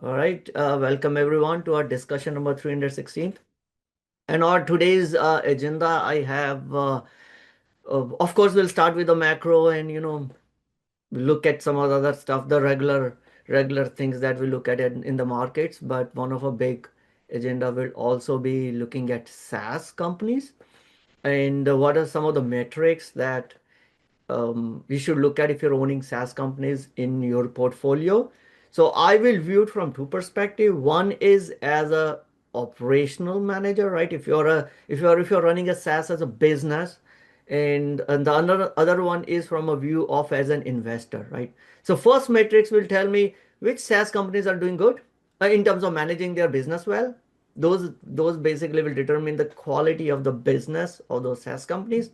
All right, welcome everyone to our discussion number 316. And our today's agenda, I have, of course, we'll start with the macro and look at some of the other stuff, the regular things that we look at in the markets. But one of a big agenda will also be looking at SaaS companies and what are some of the metrics that you should look at if you're owning SaaS companies in your portfolio. So I will view it from two perspectives. One is as a operational manager, right? If you're running a SaaS as a business, and the other one is from a view of as an investor, right? So first metrics will tell me which SaaS companies are doing good in terms of managing their business well. Those basically will determine the quality of the business of those SaaS companies.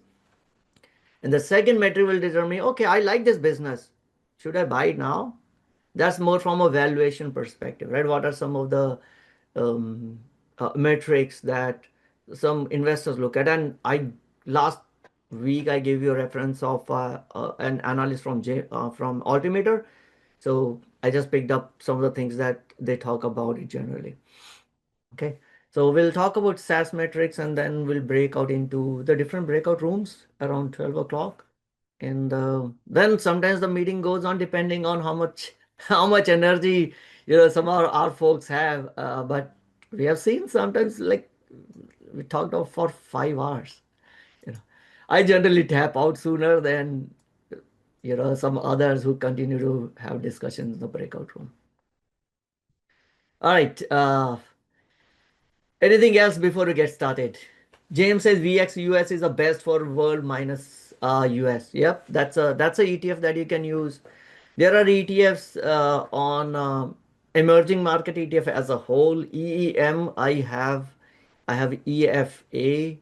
And the second metric will determine, okay, I like this business. Should I buy it now? That's more from a valuation perspective, right? What are some of the um, metrics that some investors look at? And last week I gave you a reference of an analyst from Altimeter. So I just picked up some of the things that they talk about it generally. Okay. So we'll talk about SaaS metrics and then we'll break out into the different breakout rooms around 12 o'clock. And then sometimes the meeting goes on depending on how much how much energy some of our folks have. But we have seen sometimes like we talked of for 5 hours. You know, I generally tap out sooner than some others who continue to have discussions in the breakout room. All right. Anything else before we get started? James says VXUS is the best for world minus US. Yep, that's a ETF that you can use. There are ETFs on emerging market ETF as a whole. EEM, I have EFA.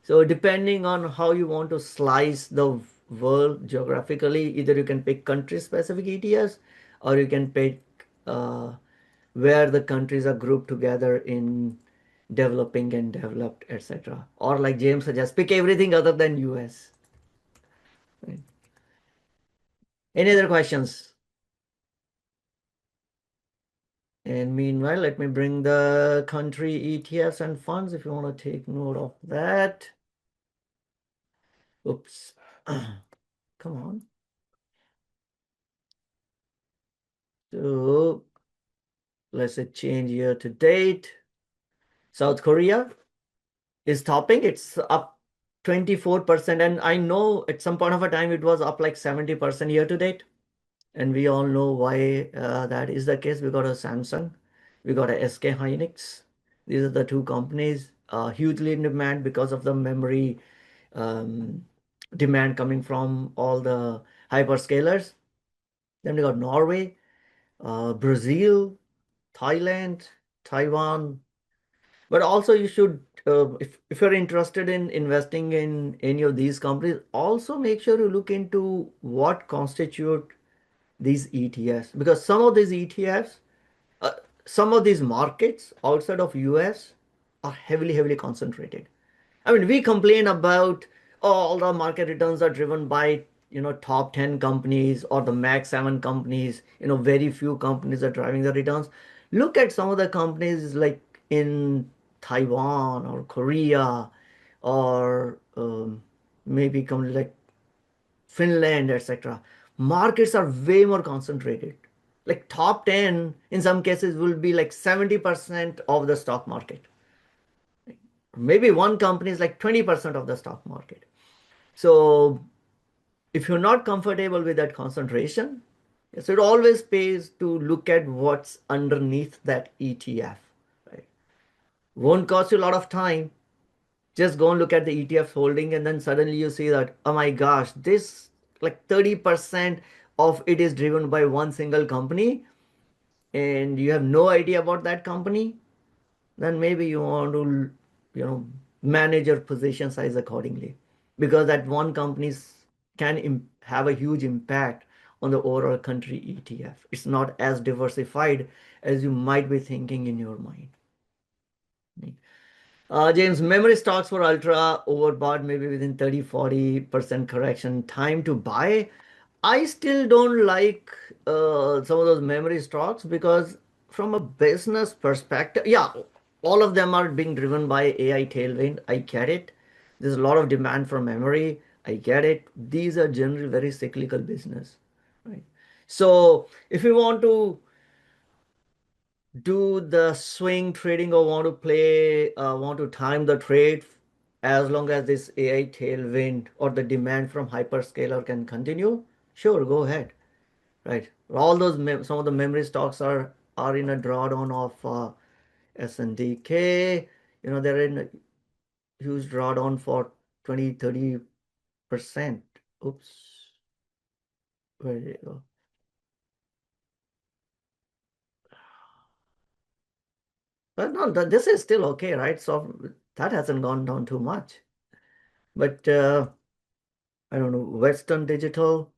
So depending on how you want to slice the world geographically, either you can pick country specific ETFs or you can pick uh, where the countries are grouped together in developing and developed, etc. Or like James suggests, pick everything other than US. Right? Any other questions? And meanwhile, let me bring the country ETFs and funds if you want to take note of that. Oops. Come on. So let's say change year to date. South Korea is topping. It's up 24%. And I know at some point of a time it was up like 70% year to date. And we all know why that is the case. We got a Samsung, we got a SK Hynix. These are the two companies hugely in demand because of the memory um, demand coming from all the hyperscalers. Then we got Norway, Brazil, Thailand, Taiwan. But also you should, if you're interested in investing in any of these companies, also make sure you look into what constitute these ETFs, because some of these ETFs, uh, some of these markets outside of US are heavily concentrated. I mean, we complain about, oh, all the market returns are driven by top 10 companies or the max 7 companies. Very few companies are driving the returns. Look at some of the companies like in Taiwan or Korea or maybe companies like Finland, etc. Markets are way more concentrated. Like top 10 in some cases will be like 70% of the stock market. Maybe one company is like 20% of the stock market. So if you're not comfortable with that concentration, so it always pays to look at what's underneath that ETF. Right? Won't cost you a lot of time. Just go and look at the ETF holding, and then suddenly you see that, oh my gosh, this like 30% of it is driven by one single company, and you have no idea about that company. Then maybe you want to, manage your position size accordingly, because that one company can have a huge impact on the overall country ETF. It's not as diversified as you might be thinking in your mind. James, memory stocks for ultra overbought, maybe within 30-40% correction. Time to buy. I still don't like some of those memory stocks because from a business perspective, yeah, all of them are being driven by AI tailwind. I get it. There's a lot of demand for memory. I get it. These are generally very cyclical business, right? So if you want to do the swing trading or want to play, want to time the trade, as long as this AI tailwind or the demand from hyperscaler can continue, sure, go ahead, right? All those some of the memory stocks are in a drawdown of SNDK. They're in a huge drawdown for 20-30%. Oops, where did it go? But no, this is still okay, right? So that hasn't gone down too much. But I don't know, Western Digital.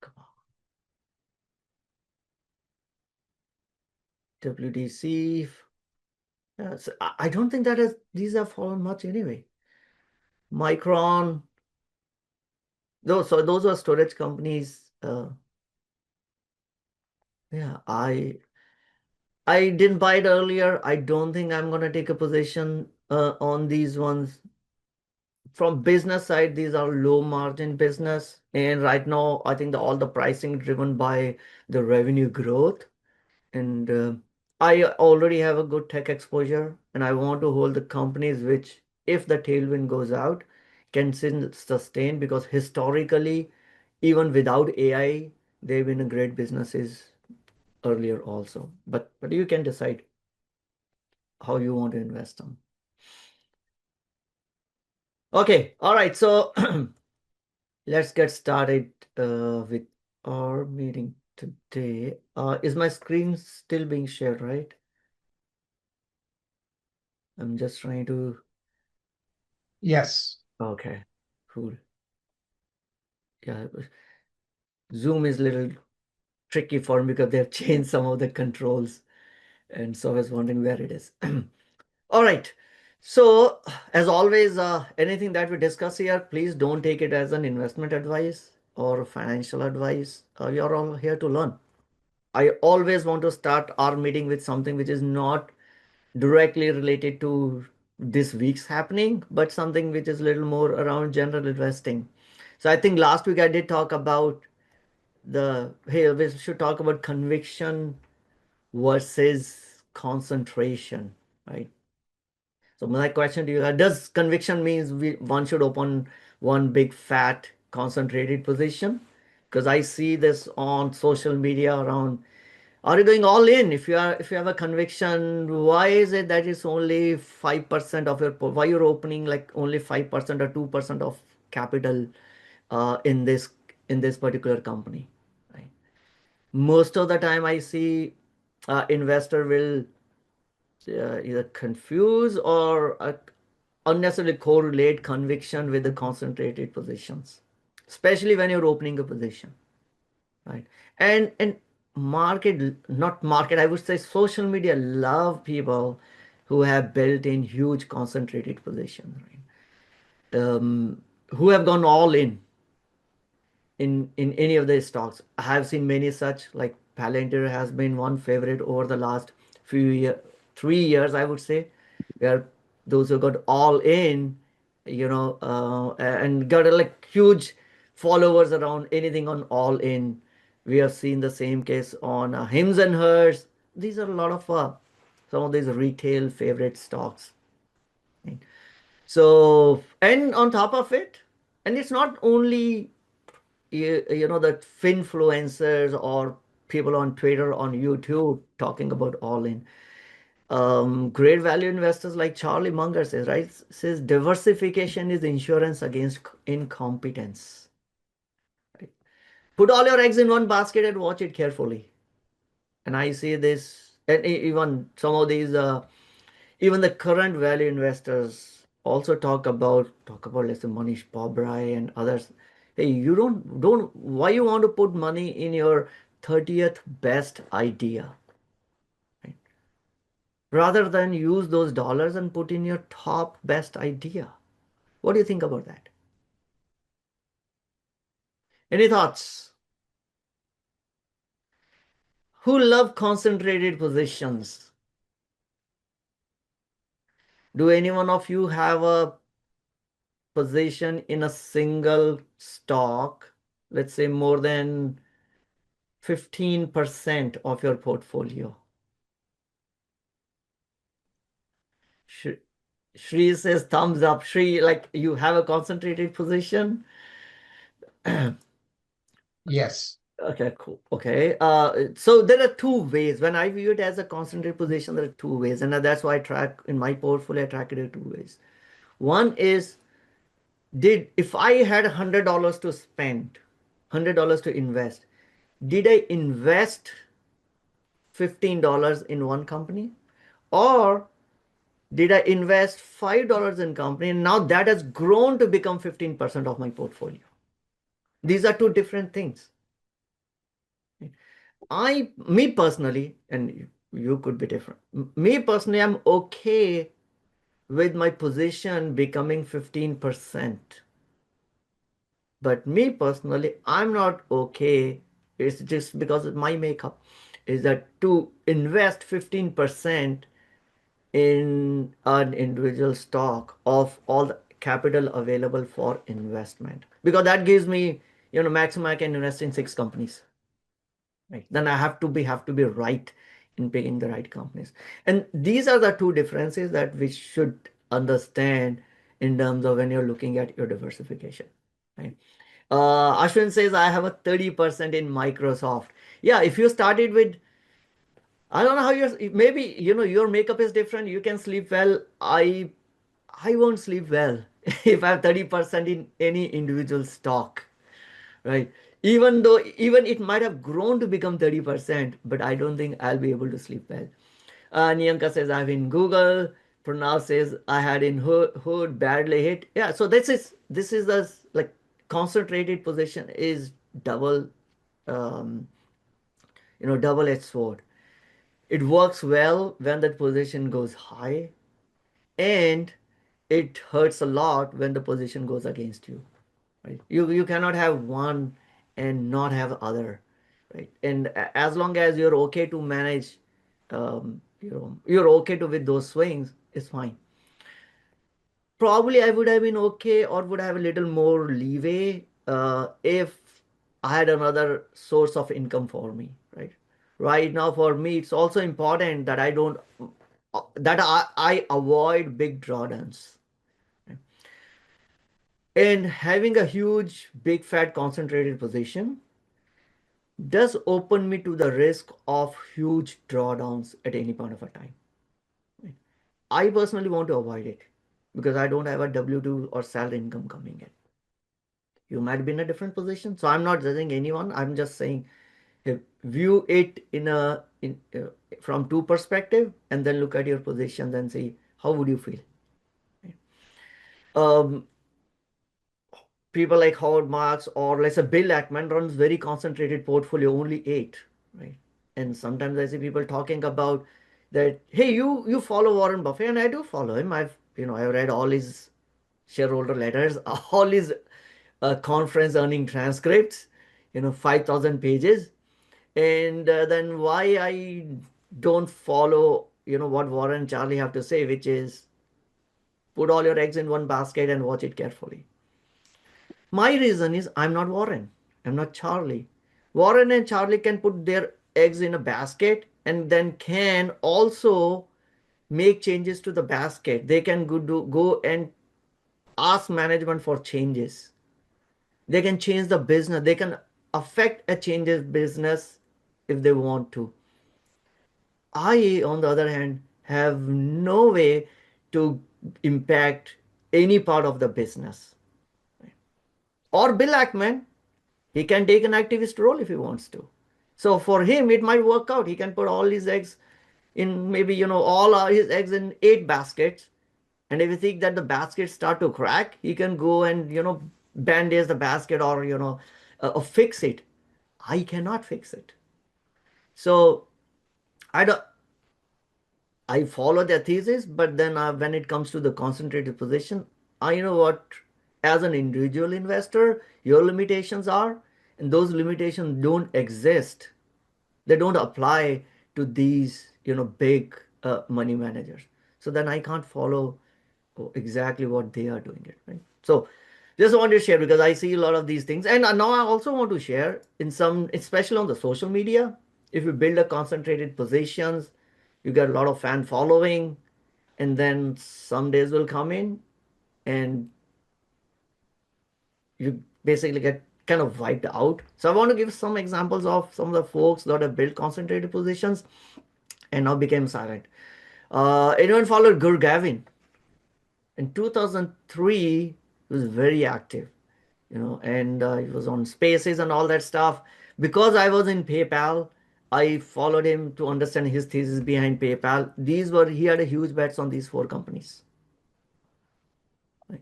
Come on. WDC. Yeah, so I don't think these have fallen much anyway. Micron. Those are storage companies. Yeah, I didn't buy it earlier. I don't think I'm gonna take a position on these ones. From business side, these are low margin business, and right now I think all the pricing driven by the revenue growth. And I already have a good tech exposure, and I want to hold the companies which, if the tailwind goes out, can sustain, because historically, even without AI, they've been great businesses earlier also. But you can decide how you want to invest them. Okay, all right. So let's get started with our meeting today. Is my screen still being shared, right? I'm just trying to. Yes. Okay, cool. Yeah, Zoom is a little tricky for me because they've changed some of the controls, and so I was wondering where it is. All right. So, as always, anything that we discuss here, please don't take it as an investment advice or financial advice. We are all here to learn. I always want to start our meeting with something which is not directly related to this week's happening, but something which is a little more around general investing. So I think last week I did talk about hey, we should talk about conviction versus concentration, right? So my question to you, does conviction means one should open one big fat concentrated position? Because I see this on social media around, are you going all in? If you have a conviction, why is it that it's only 5% of your why you're opening like only 5% or 2% of capital in this particular company, right? Most of the time I see investor will either confuse or unnecessarily correlate conviction with the concentrated positions, especially when you're opening a position, right? And not market, I would say social media love people who have built in huge concentrated positions, right? Who have gone all in any of the stocks. I have seen many such, like Palantir has been one favorite over the last few years, 3 years, I would say, where those who got all in, and got like huge followers around anything on all in. We have seen the same case on Hims and Hers. These are a lot of some of these retail favorite stocks. Right? So, and on top of it, and it's not only that finfluencers or people on Twitter, on YouTube talking about all in. Great value investors like Charlie Munger says, right? Says diversification is insurance against incompetence. Right? Put all your eggs in one basket and watch it carefully. And I see this, and even some of these, even the current value investors also talk about let's say Manish Pobrai and others. Hey, you don't why you want to put money in your 30th best idea, right? Rather than use those dollars and put in your top best idea. What do you think about that? Any thoughts? Who love concentrated positions? Do any one of you have a position in a single stock, let's say more than 15% of your portfolio? Shri says thumbs up. Shri, like you have a concentrated position? Yes. Okay, cool. Okay. So there are two ways. When I view it as a concentrated position, there are two ways. And that's why I track in my portfolio, I track it in two ways. One is, if I had $100 to spend, $100 to invest, did I invest $15 in one company? Or did I invest $5 in company and now that has grown to become 15% of my portfolio? These are two different things. Me personally, and you could be different. Me personally, I'm okay with my position becoming 15%. But me personally, I'm not okay. It's just because of my makeup, is that to invest 15% in an individual stock of all the capital available for investment, because that gives me, maximum I can invest in six companies, right? Then I have to be right in picking the right companies. And these are the two differences that we should understand in terms of when you're looking at your diversification, right? Ashwin says I have a 30% in Microsoft. Yeah, if you started with, I don't know how maybe your makeup is different. You can sleep well. I won't sleep well if I have 30% in any individual stock, right? Even though even it might have grown to become 30%, but I don't think I'll be able to sleep well. Niyanka says I have in Google. Pranav says I had in Hood badly hit. Yeah, so this is the like concentrated position is double, um, double-edged sword. It works well when that position goes high, and it hurts a lot when the position goes against you, right? You cannot have one and not have other, right? And as long as you're okay to manage, you're okay to with those swings, it's fine. Probably I would have been okay or would have a little more leeway if I had another source of income for me, right? Right now, for me, it's also important that I avoid big drawdowns. And having a huge, big, fat, concentrated position does open me to the risk of huge drawdowns at any point of a time. I personally want to avoid it because I don't have a W-2 or salary income coming in. You might be in a different position. So I'm not judging anyone. I'm just saying, view it from two perspective and then look at your positions and see how would you feel. Um, People like Howard Marks or let's say Bill Ackman runs very concentrated portfolio, only eight, right? And sometimes I see people talking about that, hey, you follow Warren Buffett, and I do follow him. I've read all his shareholder letters, all his conference earning transcripts, 5,000 pages. And then why I don't follow, what Warren and Charlie have to say, which is put all your eggs in one basket and watch it carefully. My reason is I'm not Warren. I'm not Charlie. Warren and Charlie can put their eggs in a basket and then can also make changes to the basket. They can go and ask management for changes. They can change the business. They can affect a changes business if they want to. I, on the other hand, have no way to impact any part of the business. Or Bill Ackman, he can take an activist role if he wants to. So for him, it might work out. He can put all his eggs in maybe, all his eggs in eight baskets. And if you think that the baskets start to crack, he can go and, bandage the basket or, fix it. I cannot fix it. So I don't, I follow their thesis, but then when it comes to the concentrated position, I know what, as an individual investor, your limitations are, and those limitations don't exist They don't apply to these, big money managers. So then I can't follow exactly what they are doing it, right? So just want to share because I see a lot of these things. And now I also want to share in some, especially on the social media, if you build a concentrated positions, you get a lot of fan following, and then some days will come in and you basically get kind of wiped out. So I want to give some examples of some of the folks that have built concentrated positions and now became silent. Anyone followed Gur Gavin? In 2003, he was very active, and he was on Spaces and all that stuff. Because I was in PayPal, I followed him to understand his thesis behind PayPal. He had a huge bets on these four companies. Right?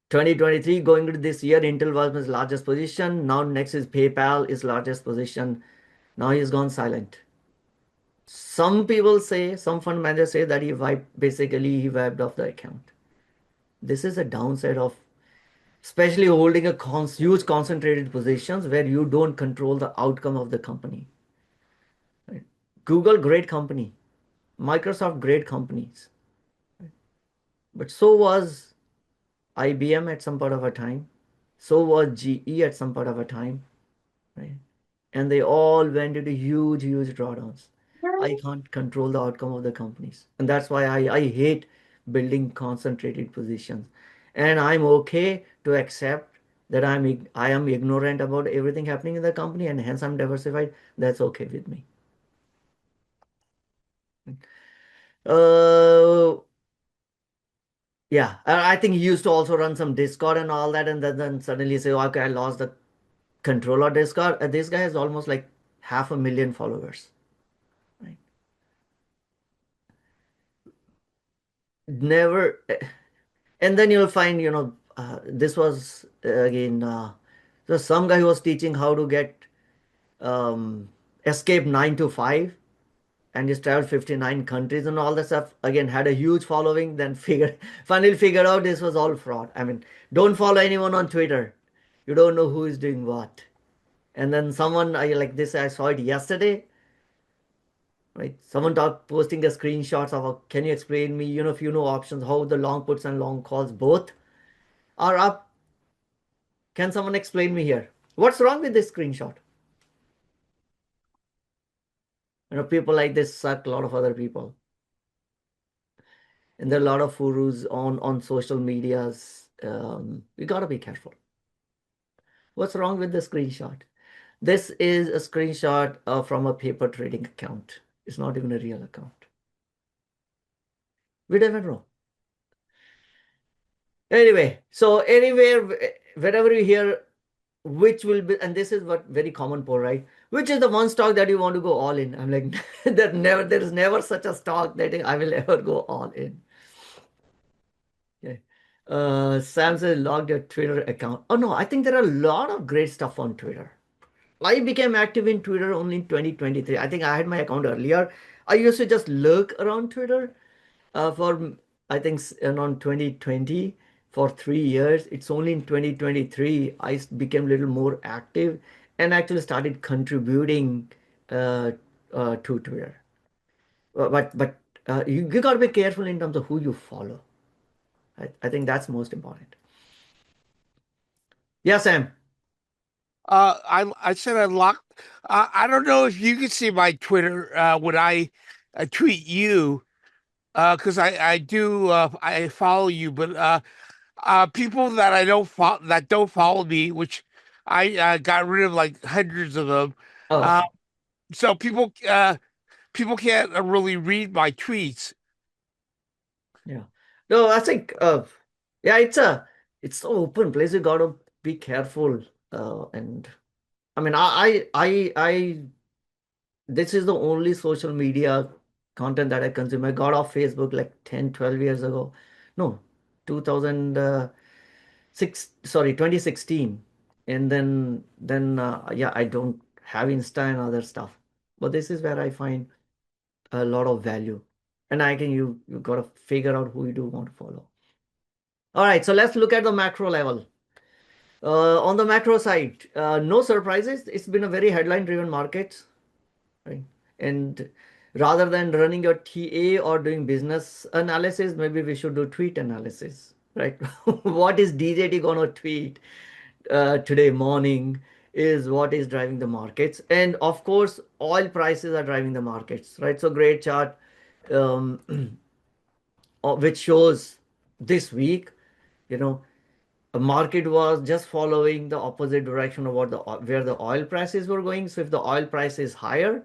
2023 going into this year, Intel was his largest position. Now next is PayPal, his largest position. Now he's gone silent. Some people say, some fund managers say that he wiped off the account. This is a downside of especially holding a huge concentrated positions where you don't control the outcome of the company. Right? Google, great company. Microsoft, great companies. But so was IBM at some part of a time. So was GE at some part of a time. Right? And they all went into huge, huge drawdowns. I can't control the outcome of the companies. And that's why I hate building concentrated positions. And I'm okay to accept that I am ignorant about everything happening in the company and hence I'm diversified. That's okay with me. Uh, yeah, I think he used to also run some Discord and all that, and then suddenly say, okay, I lost the control of Discord. This guy has almost like 500,000 followers. Right? Never. And then you'll find, this was again, so some guy who was teaching how to get escape 9 to 5 and just traveled 59 countries and all that stuff. Again, had a huge following, then finally figured out this was all fraud. I mean, don't follow anyone on Twitter. You don't know who is doing what. And then someone, like this, I saw it yesterday, right? Someone posting a screenshots of, can you explain me, if you know options, how the long puts and long calls both are up. Can someone explain me here? What's wrong with this screenshot? People like this suck a lot of other people. And there are a lot of gurus on social medias. You gotta be careful. What's wrong with the screenshot? This is a screenshot from a paper trading account. It's not even a real account. We never know. Anyway, so anywhere, wherever you hear which will be, and this is what very common poll, right? Which is the one stock that you want to go all in? I'm like, there is never such a stock that I will ever go all in. Okay. Sam says logged your Twitter account. Oh no, I think there are a lot of great stuff on Twitter. I became active in Twitter only in 2023. I think I had my account earlier. I used to just lurk around Twitter for I think around 2020 for 3 years. It's only in 2023 I became a little more active and actually started contributing uh, to Twitter. But you got to be careful in terms of who you follow. I think that's most important. Yeah, Sam. I said I locked. I don't know if you can see my Twitter when I tweet you because I do I follow you, but people that I don't follow me, which I got rid of like hundreds of them. Oh, Uh, so people can't really read my tweets. yeah. No, I think yeah, it's an open place. You got to be careful. And I mean, this is the only social media content that I consume. I got off Facebook like 10, 12 years ago. No, 2006, sorry, 2016. And then yeah, I don't have Insta and other stuff. But this is where I find a lot of value. And I think you got to figure out who you do want to follow. All right, so let's look at the macro level. On the macro side, no surprises. It's been a very headline-driven market, right? And rather than running your TA or doing business analysis, maybe we should do tweet analysis, right? What is DJT gonna tweet today morning is what is driving the markets, and of course, oil prices are driving the markets, right? So great chart, um, which shows this week, you know, a market was just following the opposite direction of what the where the oil prices were going. So if the oil price is higher,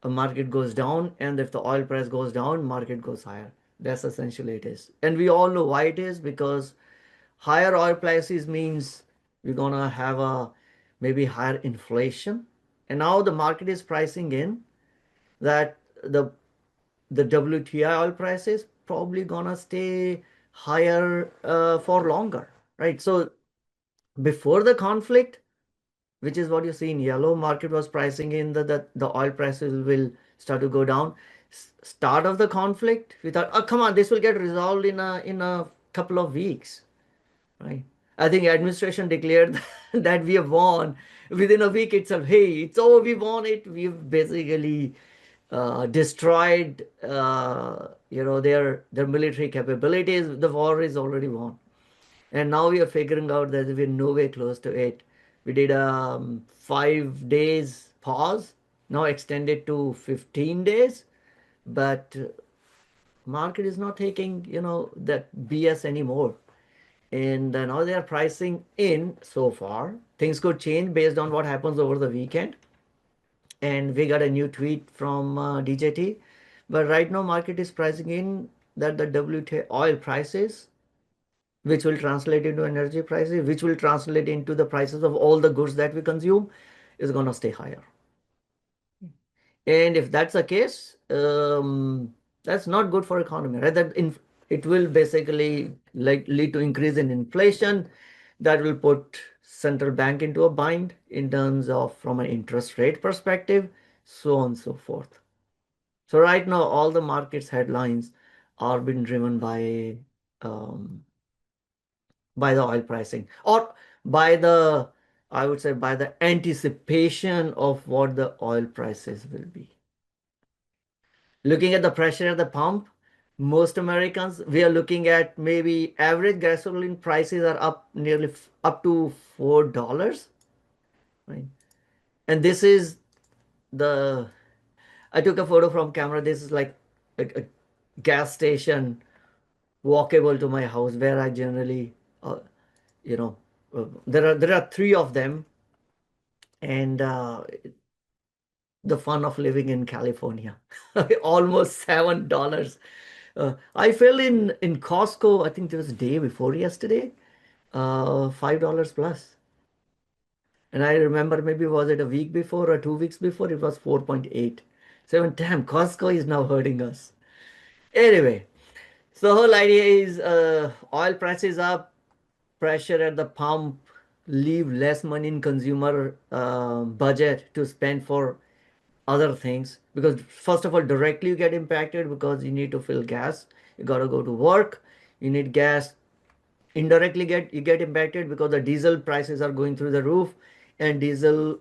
a market goes down, and if the oil price goes down, market goes higher. That's essentially it is, and we all know why it is, because higher oil prices means we're gonna have a maybe higher inflation, and now the market is pricing in that the WTI oil price is probably gonna stay higher for longer, right? So before the conflict, which is what you see in yellow, market was pricing in that the oil prices will start to go down. Start of the conflict, we thought, oh come on, this will get resolved in a couple of weeks, right? I think administration declared that we have won within a week itself. Hey, it's over, we won it. We've basically destroyed, their military capabilities. The war is already won, and now we are figuring out that we're nowhere close to it. We did a 5 days pause, now extended to 15 days, but market is not taking that BS anymore, and now they are pricing in. So far things could change based on what happens over the weekend, and we got a new tweet from DJT, but right now market is pricing in that the WTI oil prices, which will translate into energy prices, which will translate into the prices of all the goods that we consume, is going to stay higher. And if that's the case, that's not good for economy, right? It will basically like lead to increase in inflation. That will put central bank into a bind in terms of from an interest rate perspective, so on and so forth. So right now, all the markets headlines are being driven um, by the oil pricing, or by the, I would say, by the anticipation of what the oil prices will be. Looking at the pressure at the pump, most Americans, we are looking at maybe average gasoline prices are up nearly up to $4, right? And this is the, I took a photo from camera. This is like a gas station walkable to my house where I generally, you know, there are three of them, and the fun of living in California, almost $7. I fell in Costco. I think there was a day before yesterday, $5 plus. And I remember, maybe was it a week before or 2 weeks before, it was 4.8. So damn, Costco is now hurting us. Anyway, so the whole idea is oil prices up, pressure at the pump, leave less money in consumer budget to spend for other things, because first of all, directly you get impacted because you need to fill gas, you got to go to work, you need gas. Indirectly you get impacted because the diesel prices are going through the roof, and diesel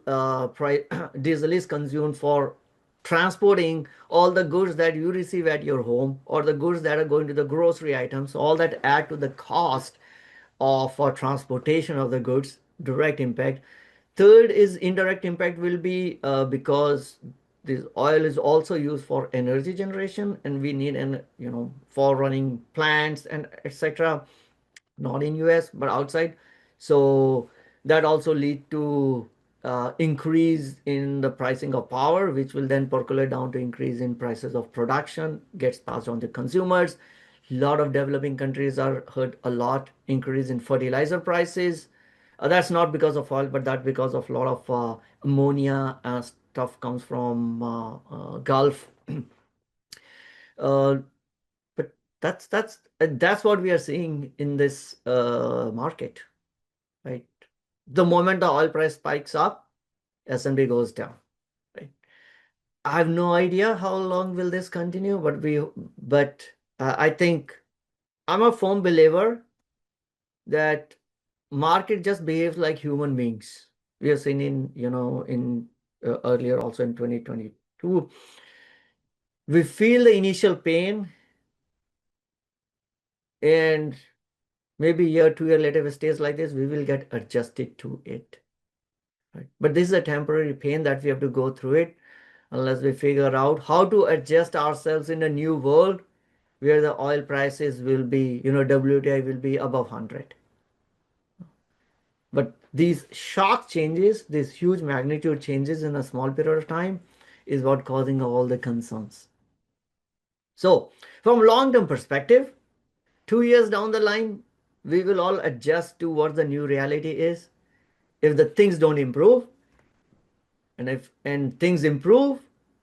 price diesel is consumed for transporting all the goods that you receive at your home, or the goods that are going to the grocery items, all that add to the cost of for transportation of the goods. Direct impact. Third is indirect impact will be because this oil is also used for energy generation, and we need for running plants and etc., not in US but outside. So that also lead to increase in the pricing of power, which will then percolate down to increase in prices of production, gets passed on to consumers. A lot of developing countries are hurt a lot, increase in fertilizer prices. That's not because of oil, but that because of a lot of ammonia stuff comes from Gulf. uh, but that's what we are seeing in this market, right? The moment the oil price spikes up, S&P goes down, right? I have no idea how long will this continue, but I think I'm a firm believer that market just behaves like human beings. We have seen in earlier also in 2022. We feel the initial pain, and maybe year, 2 year later, if it stays like this, we will get adjusted to it. Right? But this is a temporary pain that we have to go through it unless we figure out how to adjust ourselves in a new world where the oil prices will be, WTI will be above 100. But these shock changes, these huge magnitude changes in a small period of time is what causing all the concerns. So from long-term perspective, 2 years down the line, we will all adjust to what the new reality is. If the things don't improve, and things improve,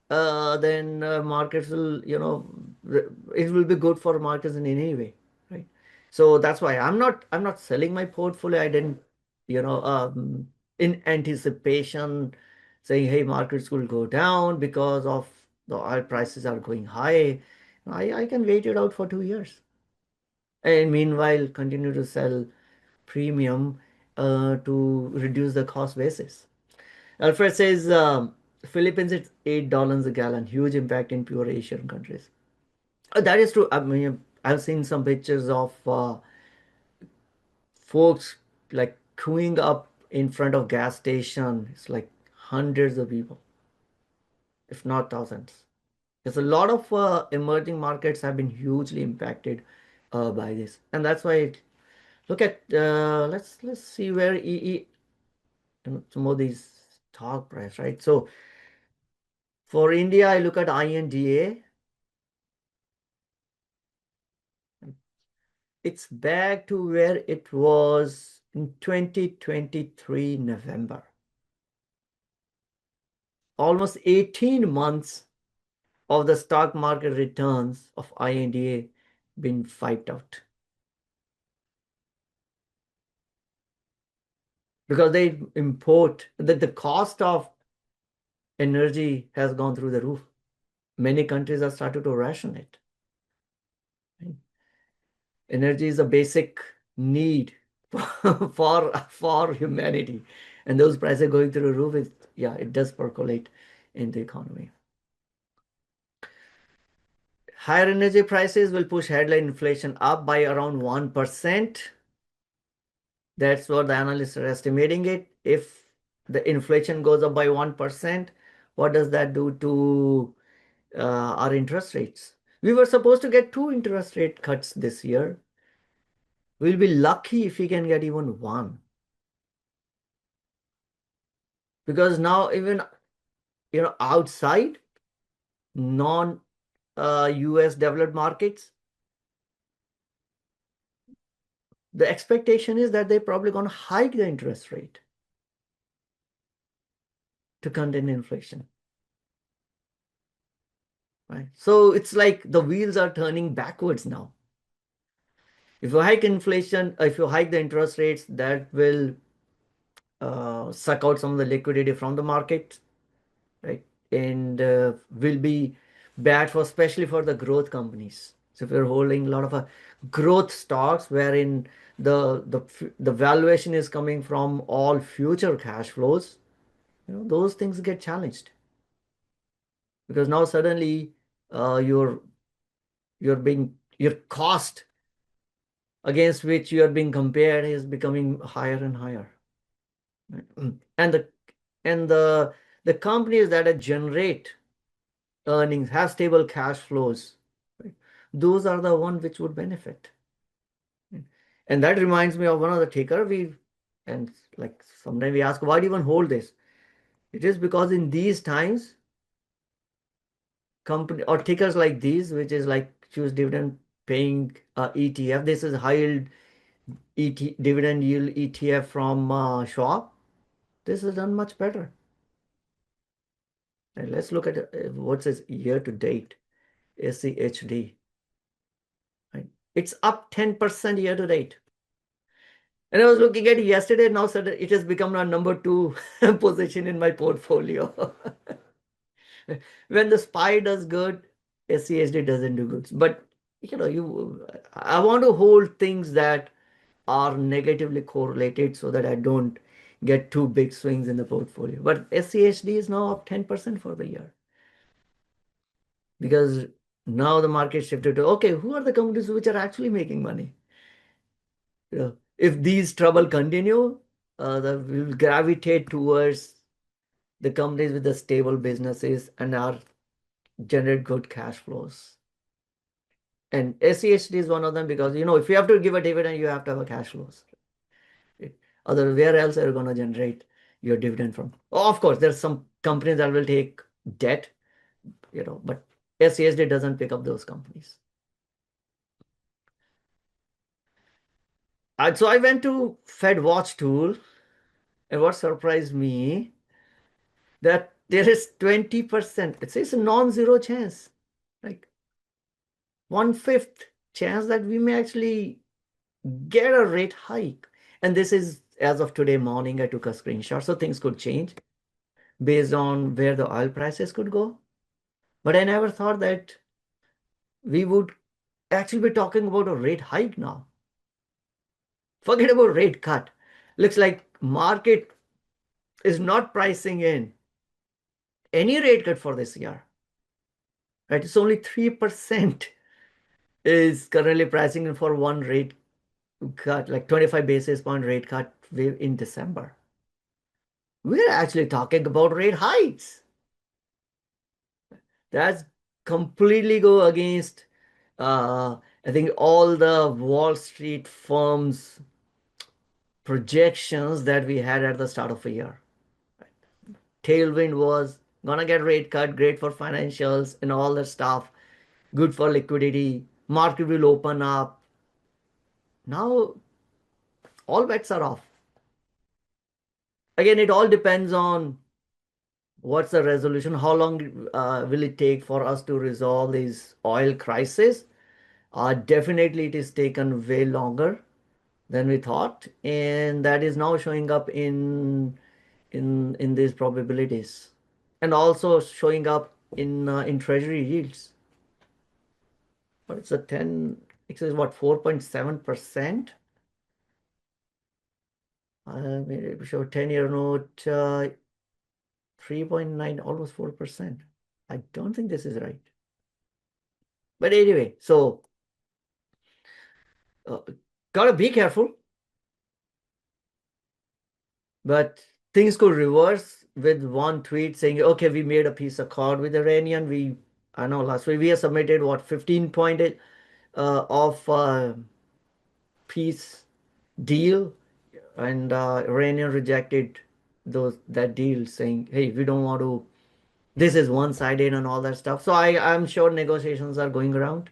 then markets will, it will be good for markets in any way, right? So that's why I'm not selling my portfolio. I didn't, in anticipation saying, hey, markets will go down because of the oil prices are going high. I can wait it out for 2 years, and meanwhile continue to sell premium to reduce the cost basis. Alfred says Philippines it's $8 a gallon, huge impact in pure Asian countries. That is true. I mean, I've seen some pictures of folks like queuing up in front of gas station. It's like hundreds of people, if not thousands. There's a lot of emerging markets have been hugely impacted by this, and that's why look at let's see where some of these stock price, right? So for India, I look at INDA. It's back to where it was in 2023 November. Almost 18 months of the stock market returns of INDA been wiped out. Because they import, that the cost of energy has gone through the roof. Many countries have started to ration it. Energy is a basic need for humanity, and those prices going through the roof is, yeah, it does percolate in the economy. Higher energy prices will push headline inflation up by around 1%. That's what the analysts are estimating it. If the inflation goes up by 1%, what does that do to our interest rates? We were supposed to get 2 interest rate cuts this year. We'll be lucky if we can get even one. Because now even outside non US developed markets, the expectation is that they're probably going to hike the interest rate to contain inflation. Right? So it's like the wheels are turning backwards now. If you hike inflation, if you hike the interest rates, that will suck out some of the liquidity from the market, right? And will be bad for, especially for the growth companies. So if you're holding a lot of growth stocks wherein the valuation is coming from all future cash flows, those things get challenged because now suddenly your your cost against which you are being compared is becoming higher and higher. Right? And the companies that generate earnings, have stable cash flows, right? Those are the ones which would benefit. And that reminds me of one of the taker and like sometimes we ask, why do you even hold this? It is because in these times, company or tickers like these, which is like choose dividend paying ETF. This is high yield dividend yield ETF from Schwab. This is done much better. And let's look at what says year to date, SCHD. Right? It's up 10% year to date. And I was looking at it yesterday. Now suddenly it has become a number 2 position in my portfolio. When the SPY does good, SCHD doesn't do good. But I want to hold things that are negatively correlated so that I don't get too big swings in the portfolio. But SCHD is now up 10% for the year because now the market shifted to, okay, who are the companies which are actually making money? If these trouble continue, we will gravitate towards the companies with the stable businesses and are generate good cash flows. And SCHD is one of them because, if you have to give a dividend, you have to have a cash flows. Other where else are you going to generate your dividend from? Oh, of course, there's some companies that will take debt, but SCHD doesn't pick up those companies. So I went to Fed Watch tool, and what surprised me that there is 20%. It says a non-zero chance, like 1/5 chance that we may actually get a rate hike. And this is as of today morning. I took a screenshot, so things could change based on where the oil prices could go. But I never thought that we would actually be talking about a rate hike now. Forget about rate cut. Looks like market is not pricing in any rate cut for this year. Right? It's only 3% is currently pricing in for one rate cut, like 25 basis point rate cut in December. We're actually talking about rate hikes. That's completely go against, I think, all the Wall Street firms' projections that we had at the start of the year. Tailwind was gonna get rate cut, great for financials and all that stuff, good for liquidity, market will open up. Now all bets are off. Again, it all depends on what's the resolution, how long will it take for us to resolve this oil crisis. Definitely it is taken way longer than we thought, and that is now showing up in these probabilities, and also showing up in treasury yields. But it's a 10, it says what, 4.7%. Maybe show 10-year note, 3.9, almost 4%. I don't think this is right. But anyway, so gotta be careful. But things could reverse with one tweet saying, okay, we made a peace accord with Iranian. I know last week we have submitted what, 15 point of peace deal, and Iranian rejected that deal, saying, hey, we don't want to, this is one-sided and all that stuff. So I'm sure negotiations are going around,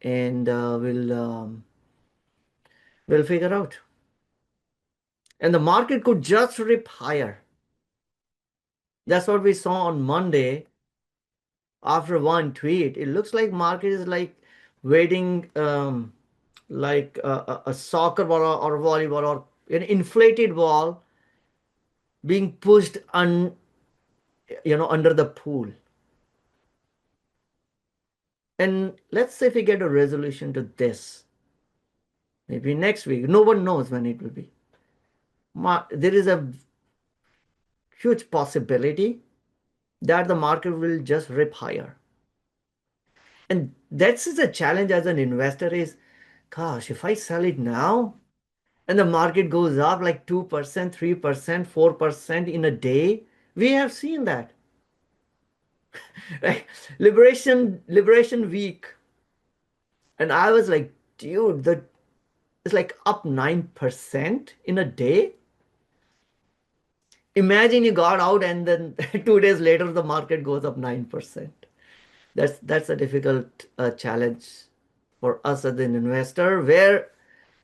and we'll figure out. And the market could just rip higher. That's what we saw on Monday. After one tweet, it looks like market is like waiting, like a soccer ball or volleyball or an inflated ball being pushed under the pool. And let's say if we get a resolution to this, maybe next week, no one knows when it will be. There is a huge possibility that the market will just rip higher. And that's the challenge as an investor is, gosh, if I sell it now and the market goes up like 2%, 3%, 4% in a day, we have seen that. Right? Liberation week. And I was like, dude, it's like up 9% in a day. Imagine you got out and then 2 days later the market goes up 9%. That's a difficult challenge for us as an investor, where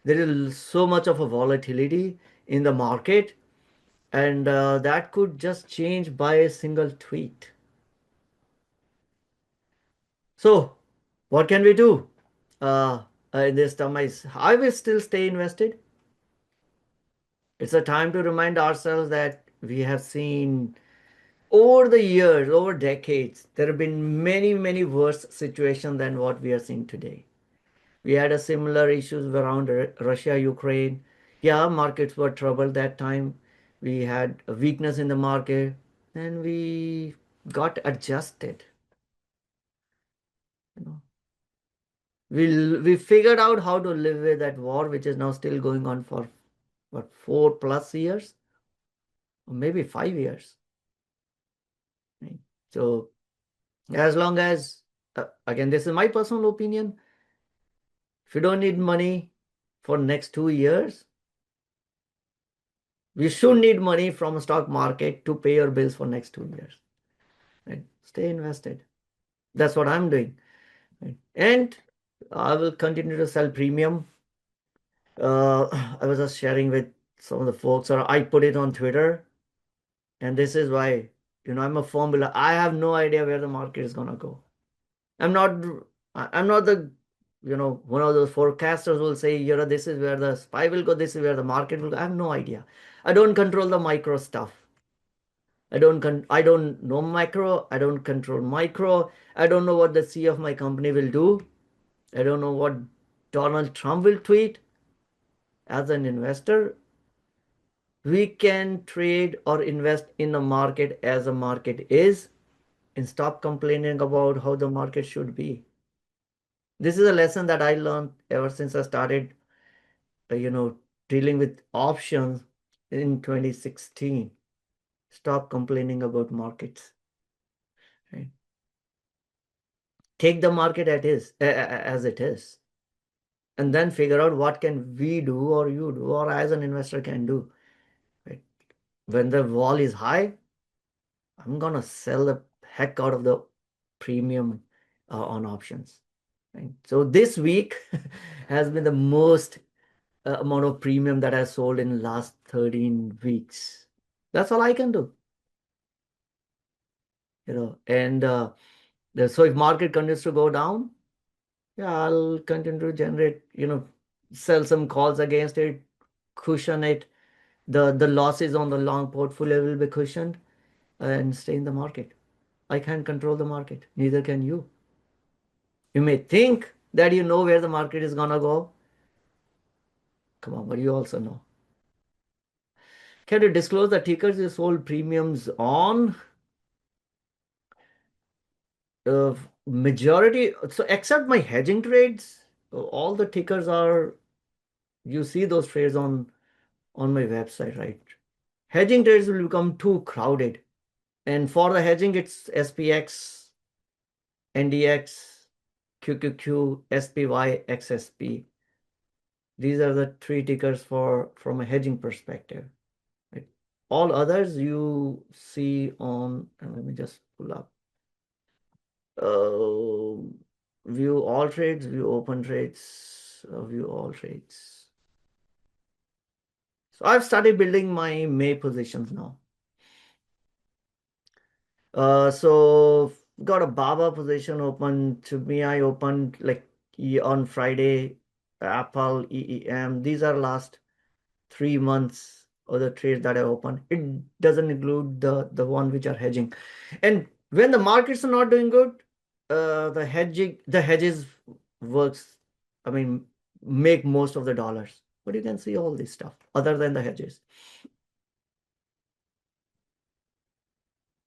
there is so much of a volatility in the market, and that could just change by a single tweet. So what can we do in this term? I will still stay invested. It's a time to remind ourselves that we have seen over the years, over decades, there have been many, many worse situations than what we are seeing today. We had a similar issues around Russia, Ukraine. Yeah, markets were troubled that time. We had a weakness in the market, and we got adjusted. You know, we figured out how to live with that war, which is now still going on for what, 4+ years, or maybe 5 years. Right? So as long as, again, this is my personal opinion. If you don't need money for next 2 years, you should need money from a stock market to pay your bills for next 2 years. Right? Stay invested. That's what I'm doing. Right? And I will continue to sell premium. I was just sharing with some of the folks, or I put it on Twitter, and this is why, I'm a firm believer. I have no idea where the market is gonna go. I'm not the, one of those forecasters who will say, this is where the SPY will go, this is where the market will go. I have no idea. I don't control the micro stuff. I don't know macro. I don't control micro. I don't know what the CEO of my company will do. I don't know what Donald Trump will tweet. As an investor, we can trade or invest in the market as the market is, and stop complaining about how the market should be. This is a lesson that I learned ever since I started, dealing with options in 2016. Stop complaining about markets. Right? Take the market as it is, and then figure out what can we do, or you do, or as an investor can do. Right? When the wall is high, I'm gonna sell the heck out of the premium on options. Right? So this week has been the most amount of premium that I sold in last 13 weeks. That's all I can do. And so if market continues to go down, yeah, I'll continue to generate, sell some calls against it, cushion it. The losses on the long portfolio will be cushioned, and stay in the market. I can't control the market. Neither can you. You may think that you know where the market is gonna go. Come on, but you also know. Can you disclose the tickers you sold premiums on? Majority, so except my hedging trades, all the tickers are, you see those trades on my website, right? Hedging trades will become too crowded. And for the hedging, it's SPX, NDX, QQQ, SPY, XSP. These are the three tickers from a hedging perspective. Right? All others you see on, and let me just pull up. View all trades, view open trades, view all trades. So I've started building my May positions now. So got a BABA position open. To me, I opened like on Friday, Apple, EEM. These are last 3 months of the trades that I opened. It doesn't include the one which are hedging. And when the markets are not doing good, the hedges works. I mean, make most of the dollars. But you can see all this stuff other than the hedges.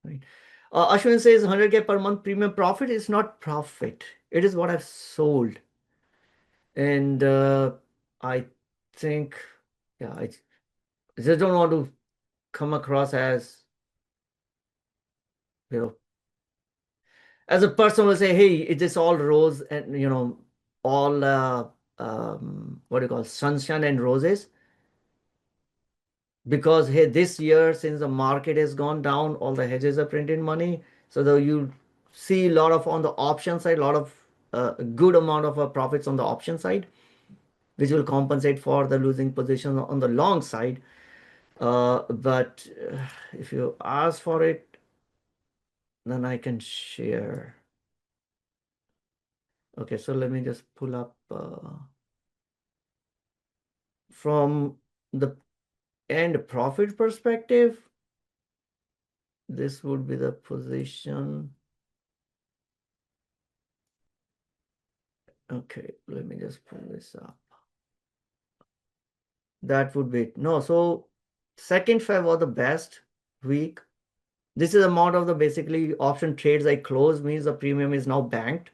Right. Ashwin says 100K per month premium profit is not profit. It is what I've sold. And I think, yeah, I just don't want to come across as, as a person will say, hey, it is all rose and, all, what do you call, sunshine and roses. Because, hey, this year, since the market has gone down, all the hedges are printing money. So though you see a lot of on the option side, a lot of a good amount of profits on the option side, which will compensate for the losing position on the long side. But if you ask for it, then I can share. Okay, so let me just pull up from the end profit perspective. This would be the position. Okay, let me just pull this up. That would be no. So 2nd Feb was the best week. This is amount of the basically option trades I closed, means the premium is now banked.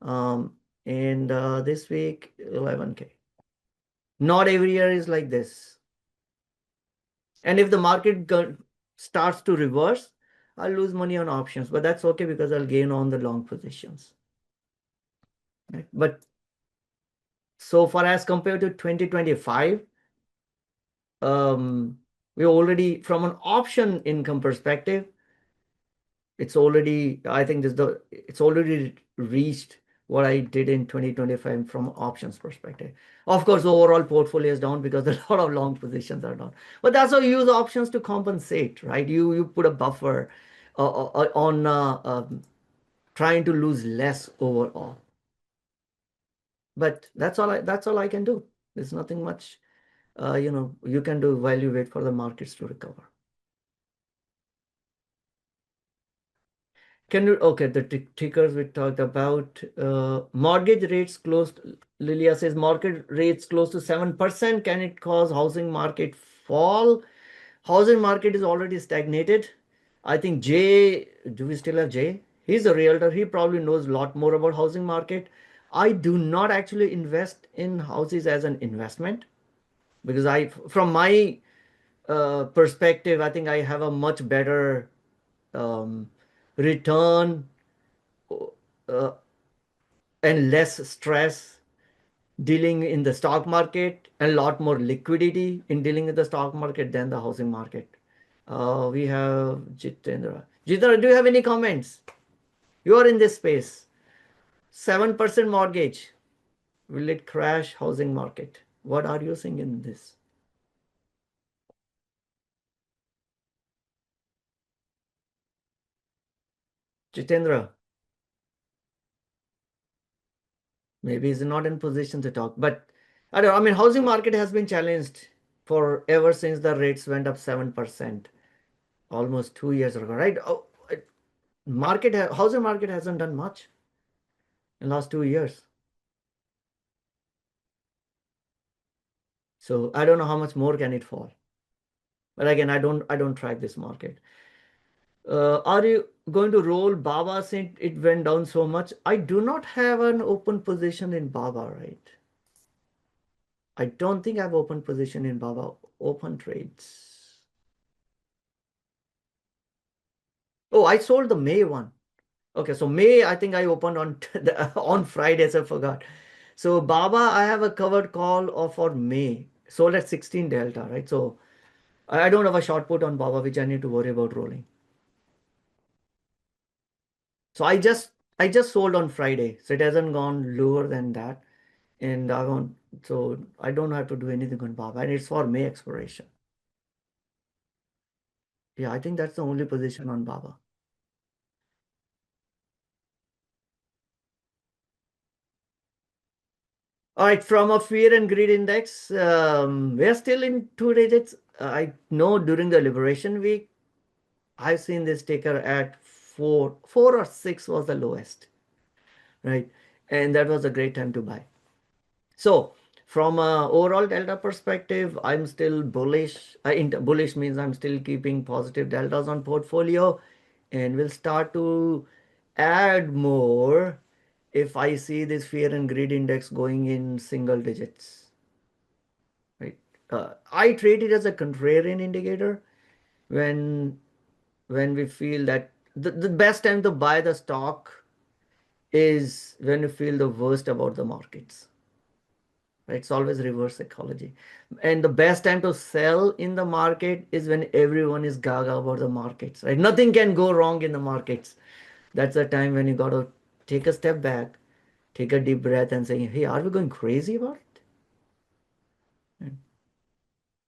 And this week 11K. Not every year is like this. And if the market starts to reverse, I'll lose money on options, but that's okay because I'll gain on the long positions. Right? But so far as compared to 2025, we already, from an option income perspective, it's already, I think it's already reached what I did in 2025 from options perspective. Of course, the overall portfolio is down because a lot of long positions are down. But that's how you use options to compensate, right? You put a buffer on trying to lose less overall. But that's all I can do. There's nothing much you can do while you wait for the markets to recover. Okay, the tickers we talked about. Mortgage rates close. Lilia says mortgage rates close to 7%. Can it cause housing market fall? Housing market is already stagnated. I think Jay, do we still have Jay? He's a realtor. He probably knows a lot more about housing market. I do not actually invest in houses as an investment because from my perspective, I think I have a much better return uh, and less stress dealing in the stock market and a lot more liquidity in dealing with the stock market than the housing market. We have Jitendra. Jitendra, do you have any comments? You are in this space. 7% mortgage. Will it crash housing market? What are you seeing in this? Jitendra, maybe he's not in position to talk, but I don't know. I mean, housing market has been challenged for ever since the rates went up 7%, almost 2 years ago, right? Oh, housing market hasn't done much in the last 2 years. So I don't know how much more can it fall. But again, I don't track this market. Are you going to roll Baba since it went down so much? I do not have an open position in Baba, right? I don't think I have open position in Baba. Open trades. Oh, I sold the May one. Okay, so May, I think I opened on on Fridays, I forgot. So Baba, I have a covered call for May, sold at 16 delta, right? So I don't have a short put on Baba, which I need to worry about rolling. So I just sold on Friday, so it hasn't gone lower than that, and so I don't have to do anything on Baba, and it's for May expiration. Yeah, I think that's the only position on Baba. All right, from a fear and greed index, we're still in 2 digits. I know during the Liberation Week, I've seen this ticker at 4 or 6 was the lowest, right? And that was a great time to buy. So from a overall delta perspective, I'm still bullish. Bullish means I'm still keeping positive deltas on portfolio, and will start to add more if I see this fear and greed index going in single digits, right? I treat it as a contrarian indicator when we feel that the best time to buy the stock is when you feel the worst about the markets. Right? It's always reverse psychology. And the best time to sell in the market is when everyone is gaga about the markets, right? Nothing can go wrong in the markets. That's the time when you got to take a step back, take a deep breath and say, hey, are we going crazy about it? Right?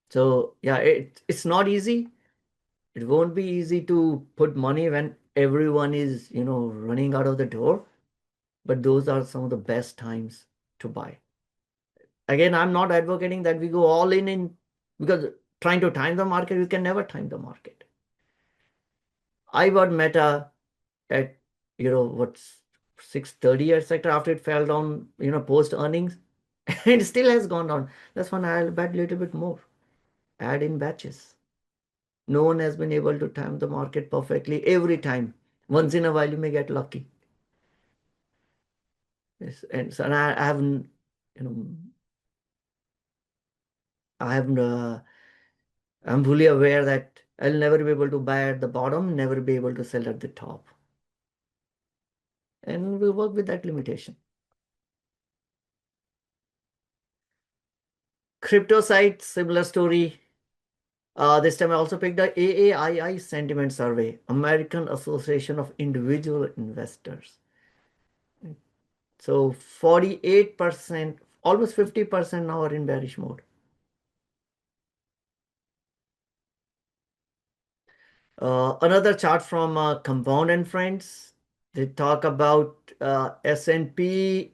So yeah, it's not easy. It won't be easy to put money when everyone is, running out of the door. But those are some of the best times to buy. Again, I'm not advocating that we go all in because trying to time the market, you can never time the market. I bought Meta at, what's 630 etc. after it fell down, post earnings, and it still has gone down. That's when I'll bet a little bit more. Add in batches. No one has been able to time the market perfectly every time. Once in a while, you may get lucky. Yes, and so I haven't, I haven't. I'm fully aware that I'll never be able to buy at the bottom, never be able to sell at the top, and we work with that limitation. Crypto site, similar story. This time I also picked the AAII sentiment survey, American Association of Individual Investors. So 48%, almost 50% now are in bearish mode. Another chart from Compound and Friends. They talk about S&P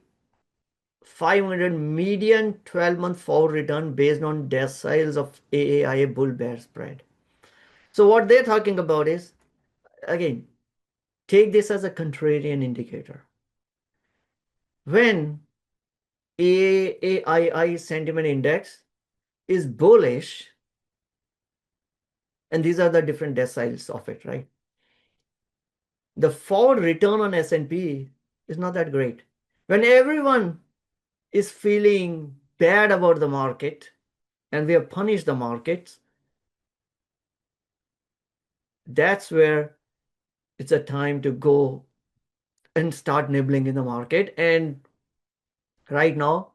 500 median 12-month forward return based on deciles of AAIA bull bear spread. So what they're talking about is, again, take this as a contrarian indicator. When AAII sentiment index is bullish, and these are the different deciles of it, right? The forward return on S&P is not that great. When everyone is feeling bad about the market and we have punished the markets, that's where it's a time to go and start nibbling in the market. And right now,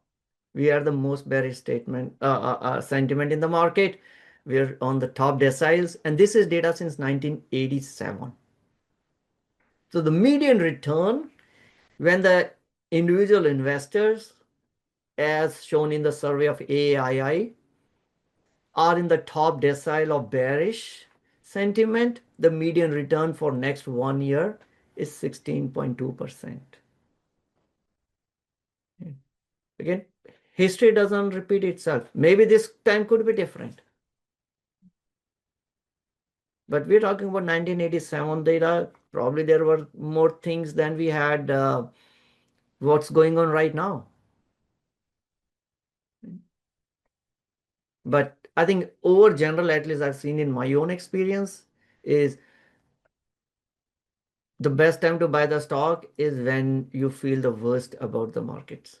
we are the most bearish sentiment in the market. We're on the top deciles, and this is data since 1987. So the median return when the individual investors, as shown in the survey of AAII, are in the top decile of bearish sentiment, the median return for next 1 year is 16.2%. Again, history doesn't repeat itself. Maybe this time could be different. But we're talking about 1987 data. Probably there were more things than we had what's going on right now. But I think over general, at least I've seen in my own experience, is the best time to buy the stock is when you feel the worst about the markets.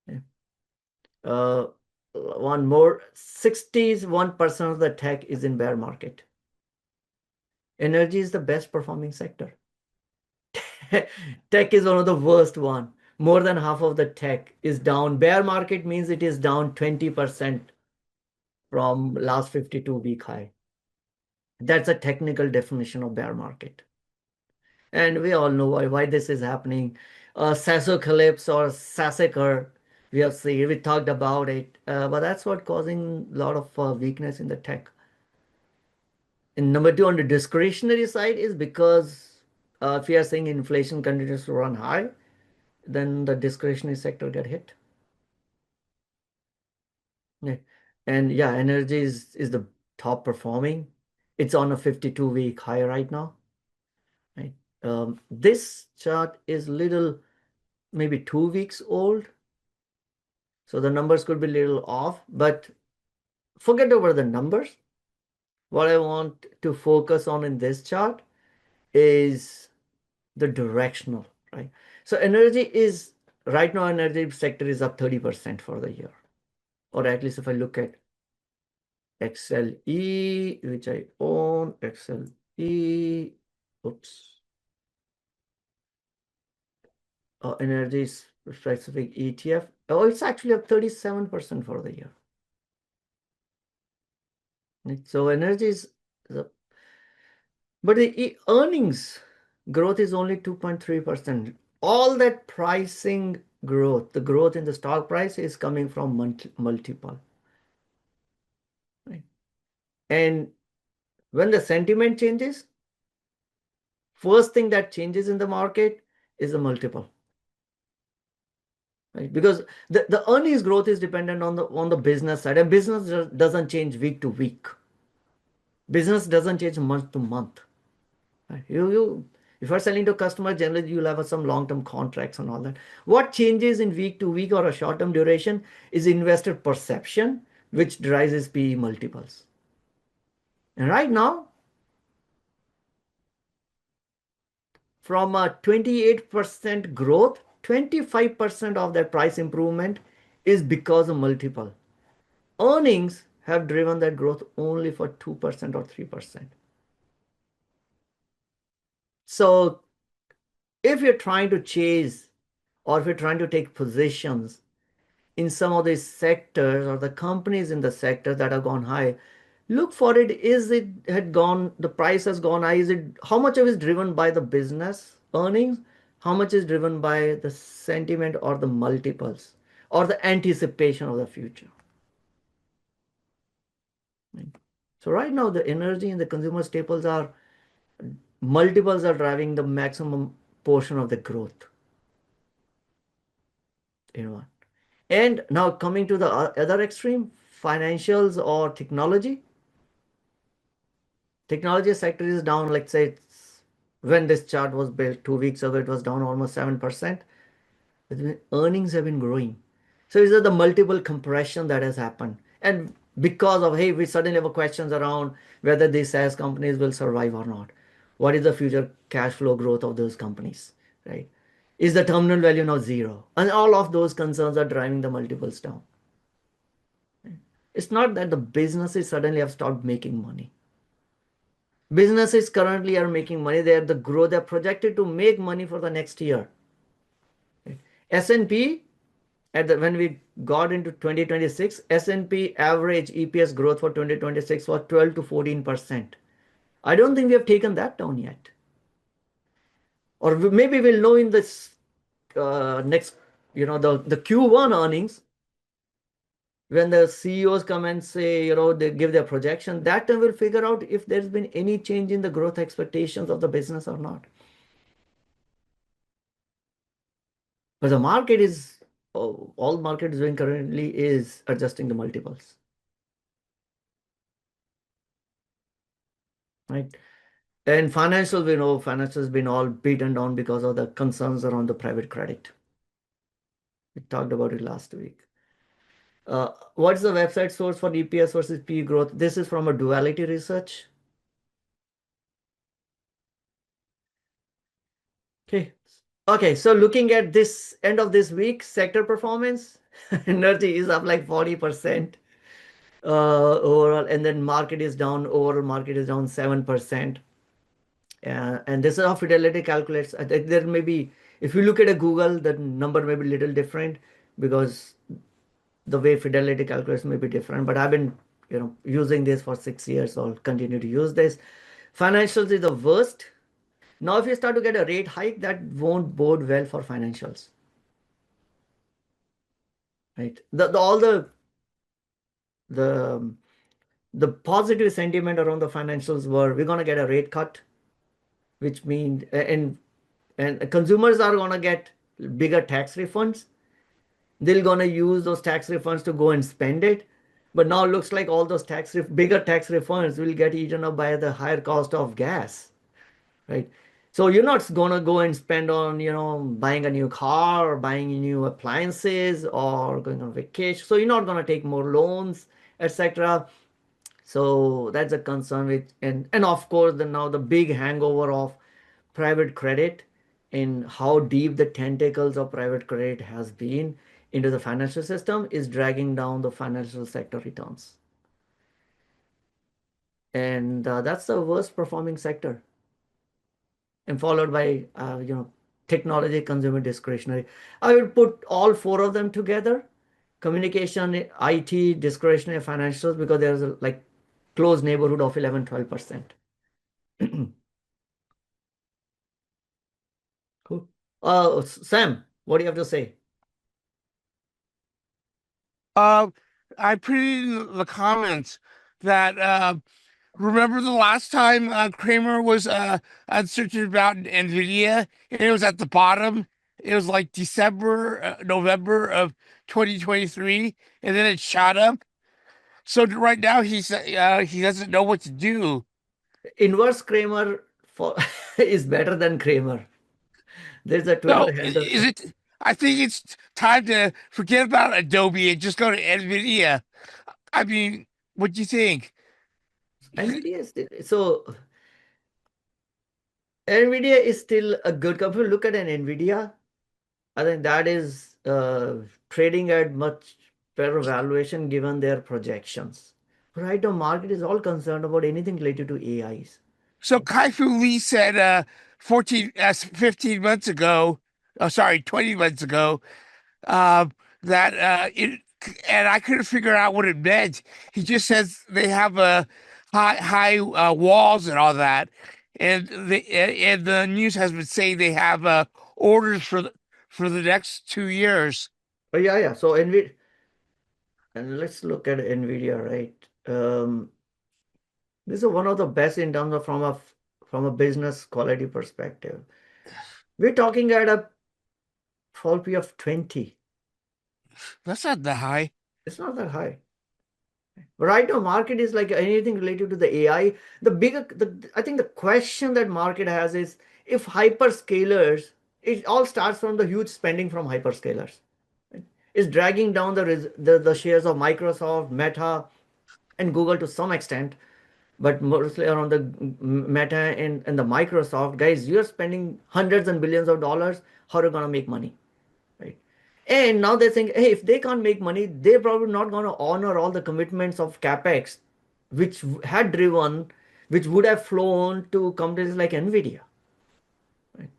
Yeah. One more, 61% of the tech is in bear market. Energy is the best performing sector. Tech is one of the worst one. More than half of the tech is down. Bear market means it is down 20% from last 52-week high. That's a technical definition of bear market. And we all know why this is happening. Sasocalypse or Sassacre, we talked about it, but that's what causing a lot of weakness in the tech. And number two, on the discretionary side is because if you are saying inflation continues to run high, then the discretionary sector get hit. Yeah. And yeah, energy is the top performing. It's on a 52-week high right now. Right. This chart is little, maybe 2 weeks old. So the numbers could be a little off, but forget over the numbers. What I want to focus on in this chart is the directional, right? So energy is, right now, energy sector is up 30% for the year. Or at least if I look at XLE, which I own, XLE, oops. Energy specific ETF. Oh, it's actually up 37% for the year. So energy is up. But the earnings growth is only 2.3%. All that pricing growth, the growth in the stock price is coming from multiple. Right? And when the sentiment changes, first thing that changes in the market is the multiple. Right? Because the earnings growth is dependent on the business side, and business doesn't change week to week. Business doesn't change month to month. Right? If you're selling to customers, generally you'll have some long-term contracts and all that. What changes in week to week or a short-term duration is investor perception, which drives his PE multiples. And right now, from a 28% growth, 25% of that price improvement is because of multiple. Earnings have driven that growth only for 2% or 3%. So if you're trying to chase or if you're trying to take positions in some of these sectors or the companies in the sector that have gone high, look for it. Is it had gone, the price has gone high? Is it, how much of it is driven by the business earnings? How much is driven by the sentiment or the multiples or the anticipation of the future? So right now the energy in the consumer staples are, multiples are driving the maximum portion of the growth. And now coming to the other extreme, financials or technology. Technology sector is down, let's say when this chart was built 2 weeks ago, it was down almost 7%. Earnings have been growing. So is it the multiple compression that has happened? And because of, hey, we suddenly have questions around whether these SaaS companies will survive or not. What is the future cash flow growth of those companies, right? Is the terminal value now zero? And all of those concerns are driving the multiples down. It's not that the businesses suddenly have stopped making money. Businesses currently are making money. They are the growth. They're projected to make money for the next year. S&P, when we got into 2026, S&P average EPS growth for 2026 was 12 to 14%. I don't think we have taken that down yet. Or maybe we'll know in this next, the Q1 earnings, when the CEOs come and say, they give their projection, that time we'll figure out if there's been any change in the growth expectations of the business or not. But the market is, all market is doing currently is adjusting the multiples. Right? And financials, we know financials has been all beaten down because of the concerns around the private credit. We talked about it last week. What's the website source for EPS versus PE growth? This is from a duality research. Okay. Okay, so looking at this end of this week, sector performance, energy is up like 40% overall, and then market is down, overall market is down 7%. And this is how Fidelity calculates. There may be, if you look at a Google, the number may be a little different because the way Fidelity calculates may be different. But I've been, using this for 6 years, so I'll continue to use this. Financials is the worst. Now, if you start to get a rate hike, that won't bode well for financials, right? All the positive sentiment around the financials were, we're going to get a rate cut, which means, and consumers are going to get bigger tax refunds. They're going to use those tax refunds to go and spend it. But now it looks like all those bigger tax refunds will get eaten up by the higher cost of gas, right? So you're not going to go and spend on, buying a new car or buying new appliances or going on vacation. So you're not going to take more loans, etc. So that's a concern with, and of course, now the big hangover of private credit and how deep the tentacles of private credit has been into the financial system is dragging down the financial sector returns. And that's the worst performing sector. And followed by, technology, consumer discretionary. I would put all four of them together: communication, IT, discretionary, financials, because there's a like close neighborhood of 11-12%. Cool. Sam, what do you have to say? I put in the comments that remember the last time Kramer was uncertain about NVIDIA, and it was at the bottom. It was like December, November of 2023, and then it shot up. So right now he doesn't know what to do. Inverse Kramer for is better than Kramer. There's a So Twitter handle. is it? I think it's time to forget about Adobe and just go to NVIDIA. I mean, what do you think? NVIDIA is NVIDIA is still a good company. Look at an NVIDIA. I think that is trading at much better valuation given their projections. Right now, market is all concerned about anything related to AIs. So Kai-Fu Lee said 15 months ago, oh sorry, 20 months ago, that it, and I couldn't figure out what it meant. He just says they have high walls and all that, and the news has been saying they have orders for the next 2 years. Oh yeah, yeah. So NVIDIA, and let's look at NVIDIA, right? This is one of the best in terms of from a business quality perspective. We're talking at a fall P of 20. That's not that high. It's not that high. But right now, market is like anything related to the AI. I think the question that market has is if hyperscalers, it all starts from the huge spending from hyperscalers. Right? It's dragging down the shares of Microsoft, Meta, and Google to some extent, but mostly around the Meta and the Microsoft. Guys, you're spending hundreds and billions of dollars. How are you going to make money? Right? And now they think, hey, if they can't make money, they're probably not going to honor all the commitments of capex, which had driven, which would have flown to companies like Nvidia. Right?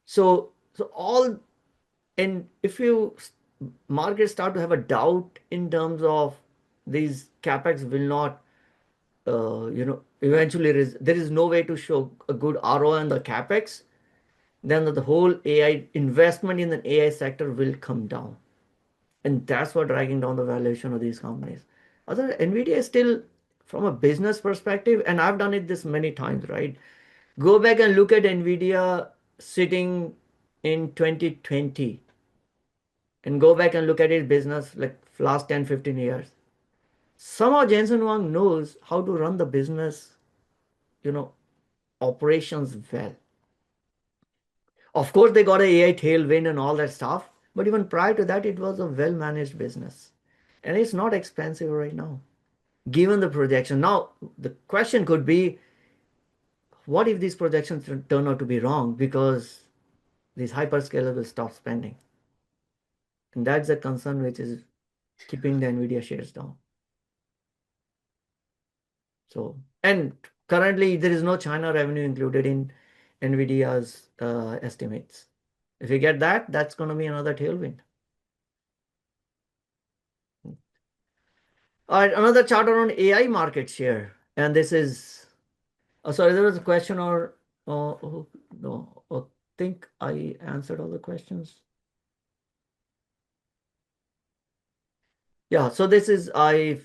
So all, and if you markets start to have a doubt in terms of these capex will not, eventually there is no way to show a good ROI on the capex, then the whole AI investment in the AI sector will come down. And that's what dragging down the valuation of these companies. Other Nvidia is still from a business perspective, and I've done it this many times, right? Go back and look at Nvidia sitting in 2020 and go back and look at its business like last 10, 15 years. Somehow Jensen Huang knows how to run the business, you know, operations well. Of course, they got a AI tailwind and all that stuff, but even prior to that, it was a well-managed business. And it's not expensive right now, given the projection. Now, the question could be, what if these projections turn out to be wrong because these hyperscalers will stop spending? And that's the concern which is keeping the Nvidia shares down. So, and currently there is no China revenue included in Nvidia's estimates. If you get that, that's going to be another tailwind. All right, another chart on AI market share. And this is, sorry, there was a question or, oh, no, I think I answered all the questions. Yeah, so this is a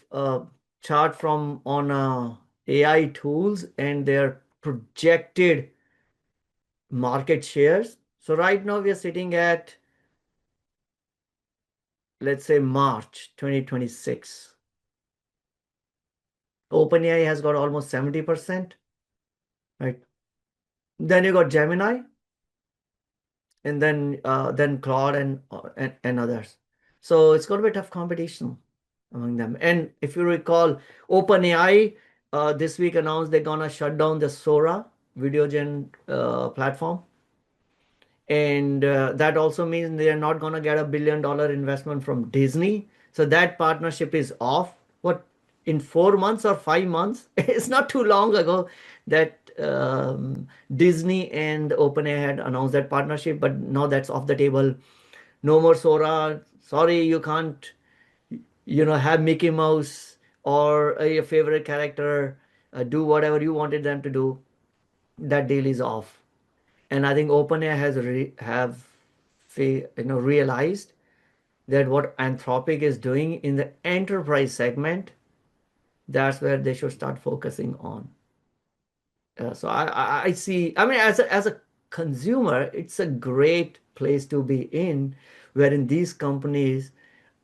chart from on AI tools and their projected market shares. So right now we are sitting at, let's say, March 2026. OpenAI has got almost 70%, right? Then you got Gemini, and then Claude and others. So it's going to be tough competition among them. And if you recall, OpenAI this week announced they're gonna shut down the Sora video gen platform, and that also means they are not gonna get a $1 billion investment from Disney. So that partnership is off. What, in 4 months or 5 months? It's not too long ago that Disney and OpenAI had announced that partnership, but now that's off the table. No more Sora. Sorry, you can't, have Mickey Mouse or a favorite character do whatever you wanted them to do. That deal is off. And I think OpenAI has realized that what Anthropic is doing in the enterprise segment, that's where they should start focusing on. So I see, I mean, as a consumer, it's a great place to be in, wherein these companies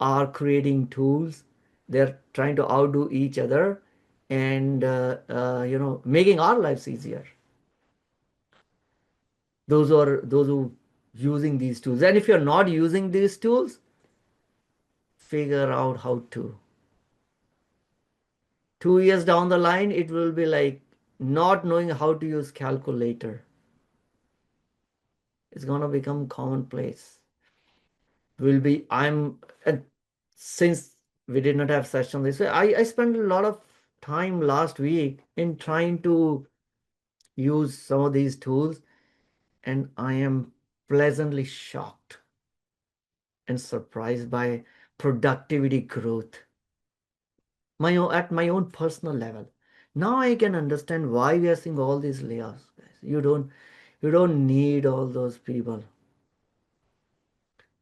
are creating tools, they're trying to outdo each other and, making our lives easier. those who using these tools. And if you're not using these tools, figure out how to. 2 years down the line, it will be like not knowing how to use calculator. It's gonna become commonplace. Will be I'm and since we did not have session this way, I spent a lot of time last week in trying to use some of these tools, and I am pleasantly shocked and surprised by productivity growth. At my own personal level. Now I can understand why we are seeing all these layoffs, guys. You don't need all those people.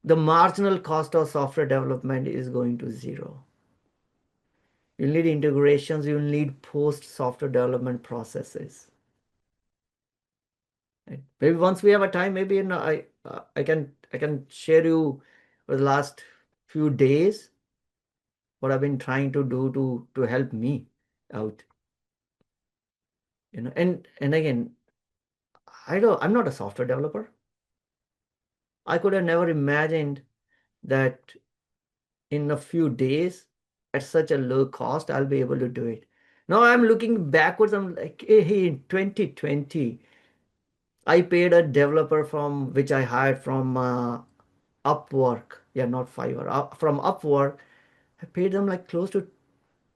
The marginal cost of software development is going to zero. You'll need integrations, you'll need post software development processes. Right? Maybe once we have a time, maybe I can share you for the last few days what I've been trying to do to help me out. And again, I'm not a software developer. I could have never imagined that in a few days at such a low cost I'll be able to do it. Now I'm looking backwards, I'm like, hey, in 2020 I paid a developer from which I hired from Upwork. Yeah, not Fiverr. From Upwork, I paid them like close to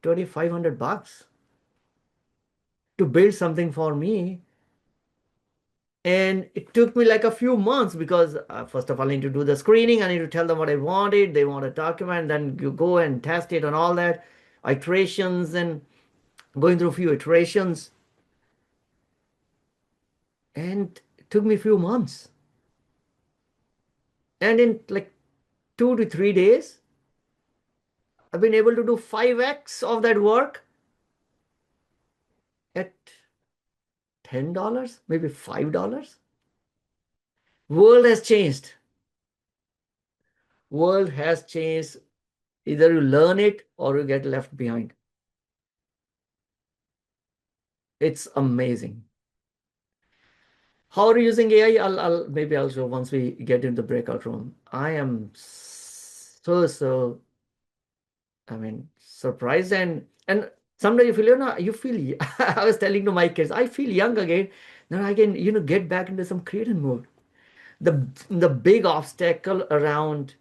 $2,500 to build something for me. And it took me like a few months because first of all, I need to do the screening. I need to tell them what I wanted. They want a document. Then you go and test it and all that. Iterations and going through a few iterations. And it took me a few months. And in like 2 to 3 days, I've been able to do 5x of that work at $10, maybe $5. World has changed. World has changed. Either you learn it or you get left behind. It's amazing. How are you using AI? Maybe I'll show once we get into the breakout room. I am so I mean surprised and someday you feel you feel I was telling to my kids, I feel young again. Then I can get back into some creative mode. The big obstacle around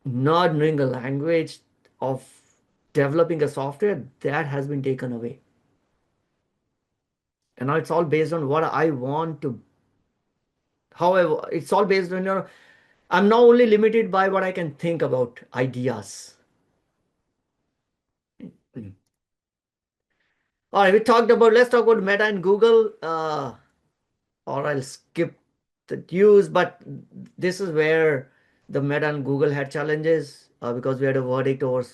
not knowing a language of developing a software that has been taken away. And now it's all based on what I want to. However, it's all based on I'm now only limited by what I can think about ideas. All right, let's talk about Meta and Google, or I'll skip the news, but this is where the Meta and Google had challenges because we had a verdict over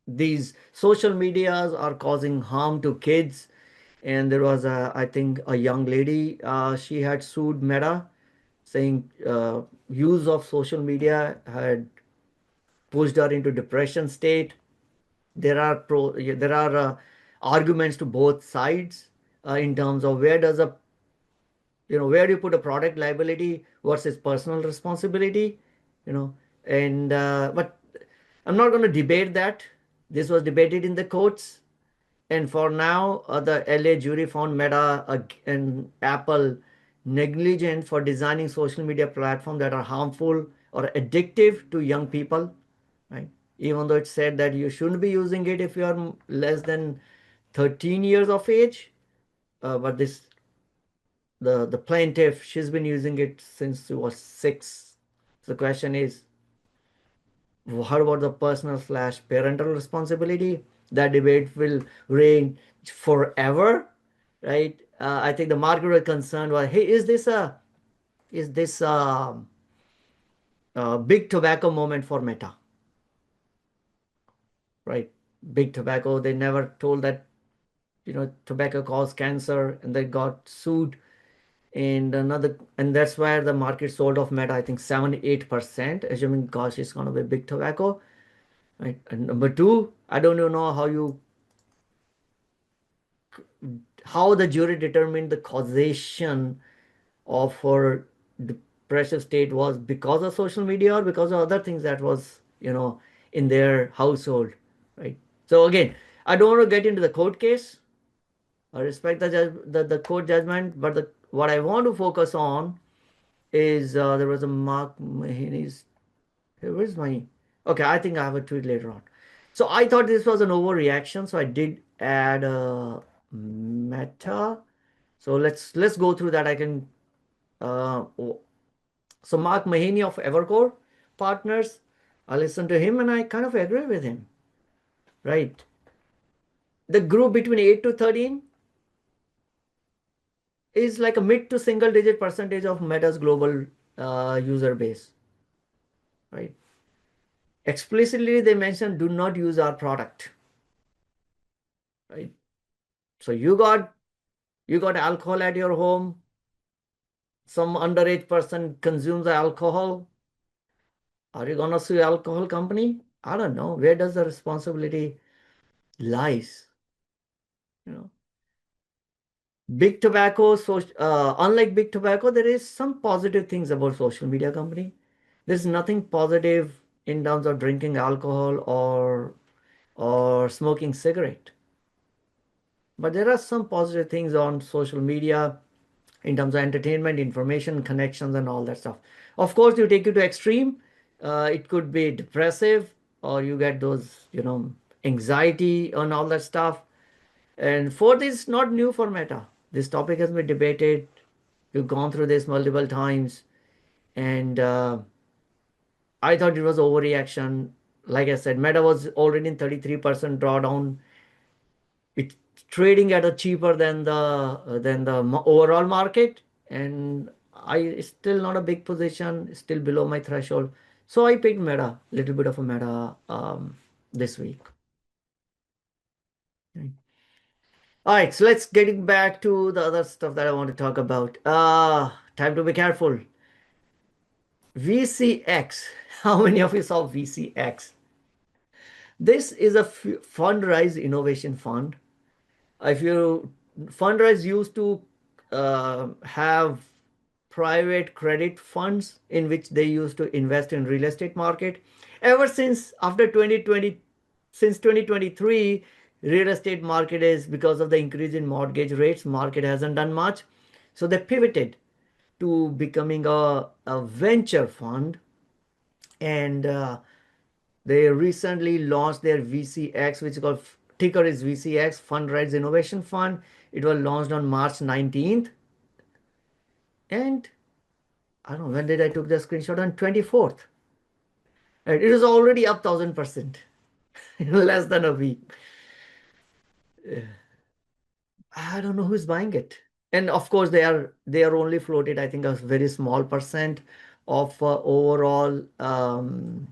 these social medias are causing harm to kids. And there was, I think, a young lady, she had sued Meta saying use of social media had pushed her into depression state. There are arguments to both sides in terms of where do you put a product liability versus personal responsibility, you know, and but I'm not going to debate that. This was debated in the courts. And for now, the LA jury found Meta and Apple negligent for designing social media platforms that are harmful or addictive to young people, right? Even though it said that you shouldn't be using it if you are less than 13 years of age. But the plaintiff, she's been using it since she was 6. So the question is, how about the personal/parental responsibility? That debate will reign forever, right? I think the market was concerned was, hey, is this a big tobacco moment for Meta, right? Big tobacco. They never told that tobacco caused cancer, and they got sued. And that's where the market sold off Meta, I think 7-8%, assuming gosh, it's gonna be big tobacco. Right. And number two, I don't even know how the jury determined the causation of her depressive state was because of social media or because of other things that was, in their household, right? So again, I don't want to get into the court case. I respect the court judgment, but what I want to focus on is there was a Mark Mahaney's. Where's my? Okay, I think I have a tweet later on. So I thought this was an overreaction, so I did add a meta. So let's go through that. I can. So Mark Mahaney of Evercore Partners, I listened to him and I kind of agree with him. Right, the group between 8 to 13 is like a mid to single digit percentage of Meta's global user base, right? Explicitly, they mention do not use our product, right? So you got alcohol at your home, some underage person consumes the alcohol. Are you gonna sue alcohol company? I don't know. Where does the responsibility lies? You know, big tobacco. So unlike big tobacco, there is some positive things about social media company. There's nothing positive in terms of drinking alcohol or smoking cigarette. But there are some positive things on social media in terms of entertainment, information, connections, and all that stuff. Of course, you take it to extreme. It could be depressive, or you get those, anxiety and all that stuff. And fourth is not new for Meta. This topic has been debated. We've gone through this multiple times, and I thought it was overreaction. Like I said, Meta was already in 33% drawdown. It's trading at a cheaper than the overall market, and I still not a big position, still below my threshold. So I picked Meta, little bit of a Meta this week. Okay. All right, so let's getting back to the other stuff that I want to talk about. Time to be careful. VCX. How many of you saw VCX? This is a fundraise innovation fund. If you fundraise used to have private credit funds in which they used to invest in real estate market. Ever since after 2020, since 2023, real estate market is, because of the increase in mortgage rates, market hasn't done much. So they pivoted to becoming a venture fund, and they recently launched their VCX, which is called, ticker is VCX, Fundrise Innovation Fund. It was launched on March 19th. And I don't know, when did I took the screenshot? On 24th. And it is already up 1000% in less than a week. I don't know who's buying it. And of course, they are only floated, I think, a very small percent of overall the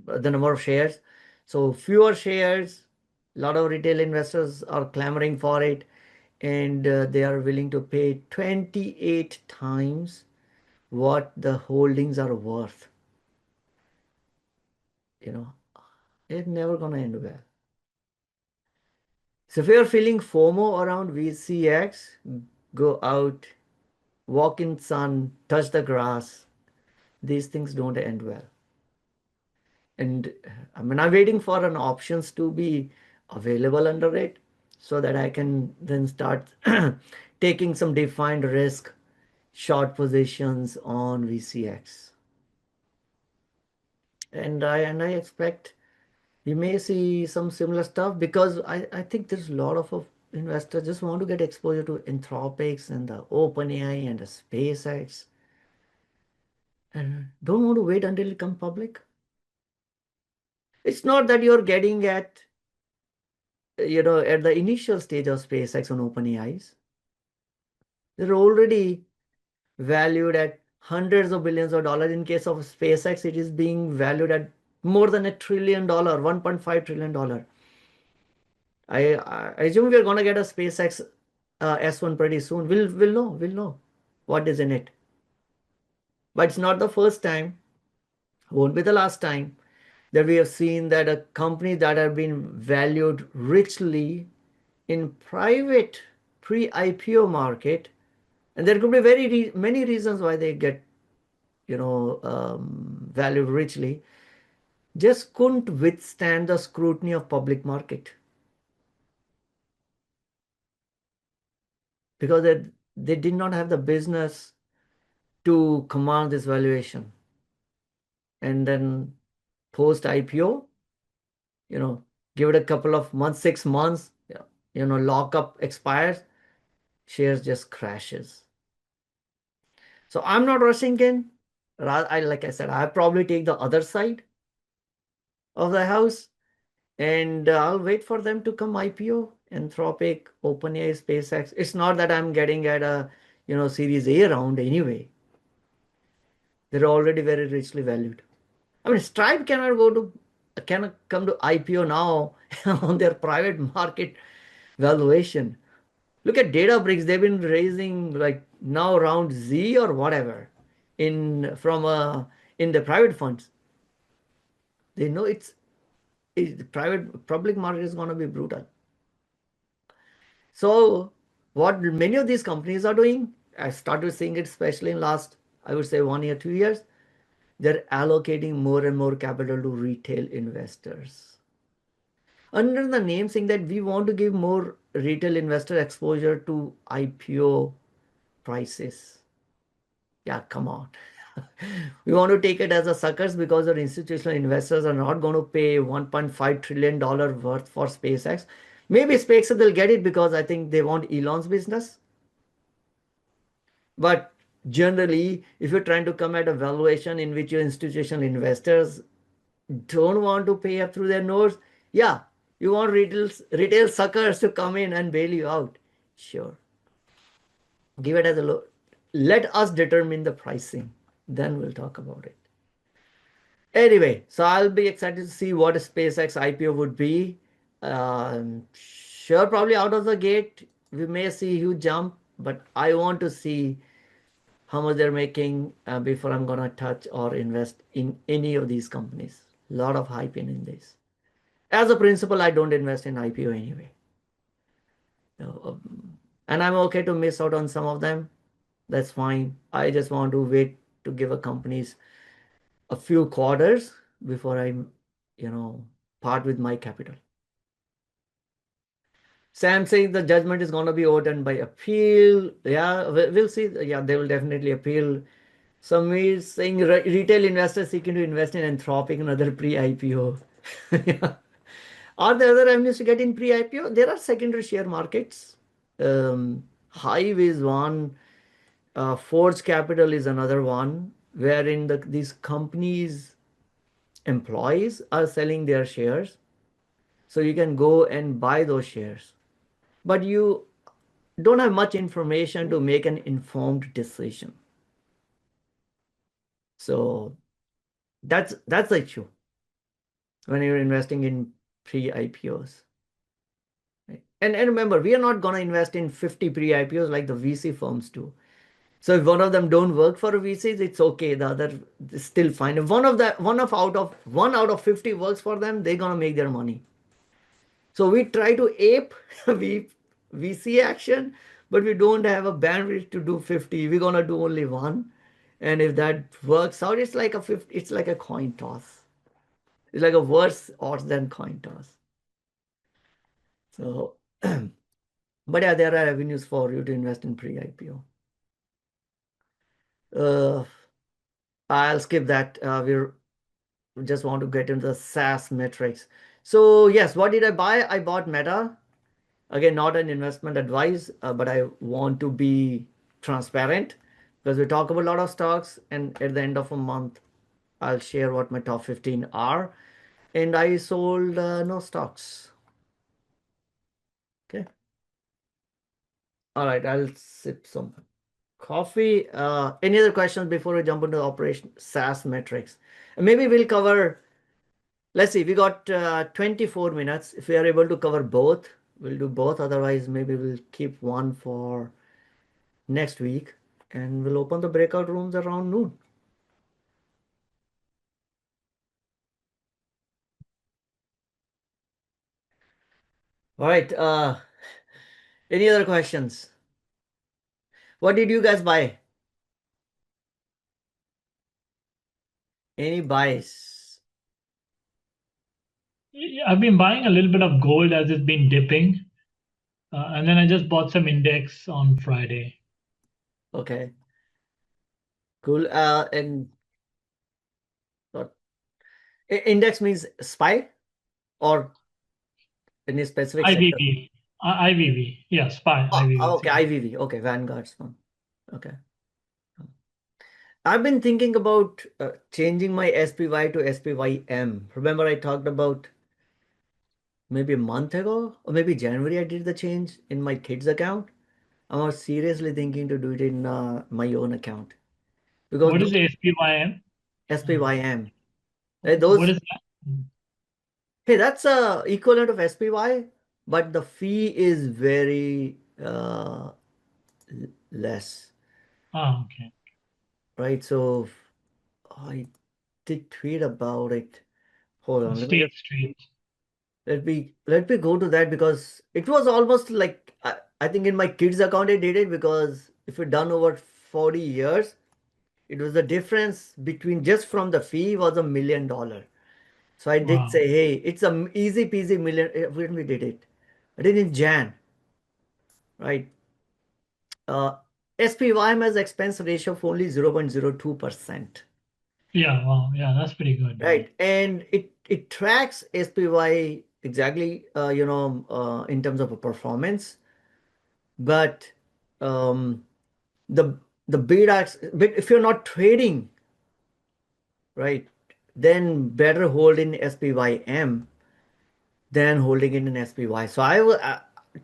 number of shares. So fewer shares, a lot of retail investors are clamoring for it, and they are willing to pay 28 times what the holdings are worth. It's never gonna end well. So if you're feeling FOMO around VCX, go out, walk in sun, touch the grass. These things don't end well. And I'm waiting for an options to be available under it so that I can then start taking some defined risk short positions on VCX. And I expect we may see some similar stuff, because I think there's a lot of investors just want to get exposure to Anthropics and the OpenAI and the SpaceX, and don't want to wait until it comes public. It's not that you're getting at the initial stage of SpaceX on OpenAIs. They're already valued at hundreds of billions of dollars. In case of SpaceX, it is being valued at more than $1 trillion, $1.5 trillion. I assume we're gonna get a SpaceX S1 pretty soon. We'll know what is in it. But it's not the first time, won't be the last time, that we have seen that a company that have been valued richly in private pre-IPO market And there could be many reasons why they get, valued richly. Just couldn't withstand the scrutiny of public market because they did not have the business to command this valuation. And then post IPO, give it a couple of months, 6 months, lockup expires, shares just crashes. So I'm not rushing in. Like I said, I probably take the other side of the house, and I'll wait for them to come IPO. Anthropic, OpenAI, SpaceX. It's not that I'm getting at a Series A round anyway. They're already very richly valued. I mean, Stripe cannot come to IPO now on their private market valuation. Look at Databricks; they've been raising like now round Z or whatever in the private funds. They know the private public market is going to be brutal. So what many of these companies are doing, I started seeing it especially in last, I would say 1 year, 2 years, they're allocating more and more capital to retail investors. Under the name saying that we want to give more retail investor exposure to IPO prices. Yeah, come on. We want to take it as a suckers because our institutional investors are not going to pay $1.5 trillion worth for SpaceX. Maybe SpaceX will get it because I think they want Elon's business. But generally, if you're trying to come at a valuation in which your institutional investors don't want to pay up through their nose, yeah, you want retail suckers to come in and bail you out. Sure. Give it as a low. Let us determine the pricing. Then we'll talk about it. Anyway, so I'll be excited to see what a SpaceX IPO would be. Sure, probably out of the gate, we may see a huge jump, but I want to see how much they're making before I'm gonna touch or invest in any of these companies. A lot of hype in this. As a principle, I don't invest in IPO anyway. And I'm okay to miss out on some of them. That's fine. I just want to wait to give a companies a few quarters before I, part with my capital. Sam saying the judgment is going to be overturned by appeal. Yeah, we'll see. Yeah, they will definitely appeal. Samir saying retail investors seeking to invest in Anthropic, another pre-IPO. Yeah. Are there other avenues to get in pre-IPO? There are secondary share markets. Hive is one. Forge Capital is another one, wherein these companies' employees are selling their shares. So you can go and buy those shares. But you don't have much information to make an informed decision. So that's the issue when you're investing in pre-IPOs. Right? And remember, we are not going to invest in 50 pre-IPOs like the VC firms do. So if one of them don't work for VCs, it's okay. The other is still fine. If one out of 50 works for them, they're gonna make their money. So we try to ape VC action, but we don't have a bandwidth to do 50. We're gonna do only one. And if that works out, it's like it's like a coin toss. It's like a worse odds than coin toss. So but yeah, there are avenues for you to invest in pre-IPO. I'll skip that. We just want to get into the SaaS metrics. So yes, what did I buy? I bought Meta. Again, not an investment advice, but I want to be transparent because we talk about a lot of stocks, and at the end of a month, I'll share what my top 15 are. And I sold no stocks. Okay. All right, I'll sip some coffee. Any other questions before we jump into the operation SaaS metrics? And maybe we'll cover. Let's see, we got 24 minutes. If we are able to cover both, we'll do both. Otherwise, maybe we'll keep one for next week and we'll open the breakout rooms around noon. All right. Any other questions? What did you guys buy? Any buys? I've been buying a little bit of gold as it's been dipping. And then I just bought some index on Friday. Okay, cool. And what index means SPY or any specific sector? IVV. IVV. Yeah, SPY, IVV. Okay, IVV. Okay, Vanguard's one. Okay. I've been thinking about changing my SPY to SPYM. Remember, I talked about maybe a month ago, or maybe January, I did the change in my kids' account. I was seriously thinking to do it in my own account because What is those the SPYM? SPYM, What those, is that? hey, that's a equivalent of SPY, but the fee is very less, Okay. right? So I did tweet about it. Hold on, let me State just Street. let me go to that because it was almost like I think in my kids' account I did it because if it done over 40 years, it was the difference between just from the fee was $1 million. So I did Wow. say, hey, it's a easy peasy million when we did it. I did in Jan, right? SPYM has expense ratio of only 0.02%, Yeah, wow. Yeah, that's pretty good. Yeah. right? And it tracks SPY exactly, in terms of a performance, but um, the the but if you're not trading, right, then better hold in SPYM than holding it in SPY. So I was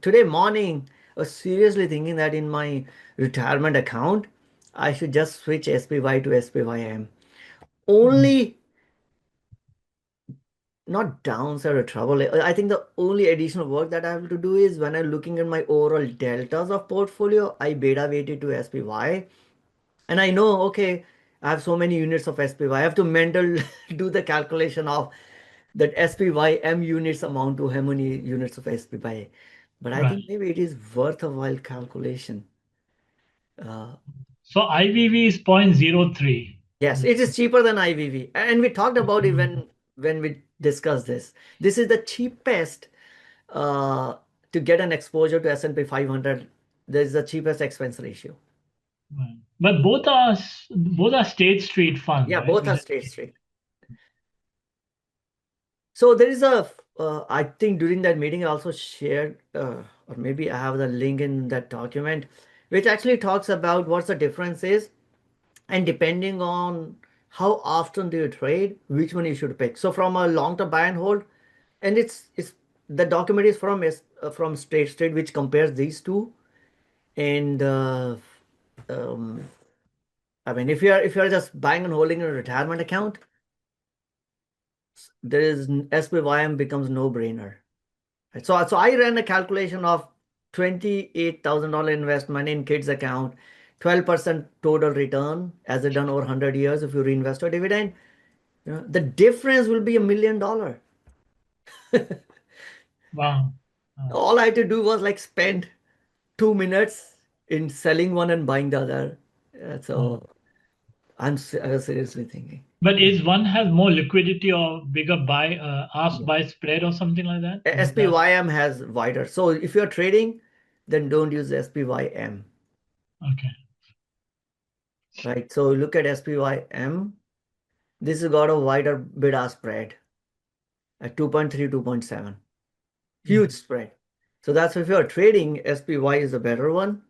today morning I was seriously thinking that in my retirement account I should just switch SPY to SPYM. Mm, Only not downside or trouble. I think the only additional work that I have to do is when I'm looking at my overall deltas of portfolio, I beta weight it to SPY. And I know, okay, I have so many units of SPY. I have to mental do the calculation of that SPYM units amount to how many units of SPY. But I right. think maybe it is worth a while calculation. Uh, So IVV is 0.03. yes, it is cheaper than IVV. And we talked about it Mm, when we discussed this. This is the cheapest uh, to get an exposure to S&P 500. This is the cheapest expense ratio. right. But both are State Street funds, Yeah, right? both Which are is State Street. So there is I think during that meeting I also shared, or maybe I have the link in that document, which actually talks about what the difference is, and depending on how often do you trade, which one you should pick. So from a long-term buy and hold, and it's the document is from State Street, which compares these two, and um, I mean if you're just buying and holding in a retirement account, there is SPYM becomes no-brainer. Right. So I ran a calculation of $28,000 investment in kids account, 12% total return as it done over 100 years if you reinvest a dividend. The difference will be $1 million. wow. All I had to do was like spend 2 minutes in selling one and buying the other. Uh, So I was seriously thinking. but is one has more liquidity or bigger ask Yeah. buy spread or something like that? Is that SPYM has wider. So if you're trading, then don't use SPYM, okay? right? So look at SPYM. This has got a wider bid-ask spread at 2.3, 2.7. Huge Mm, spread. So that's if you're trading, SPY is a better one.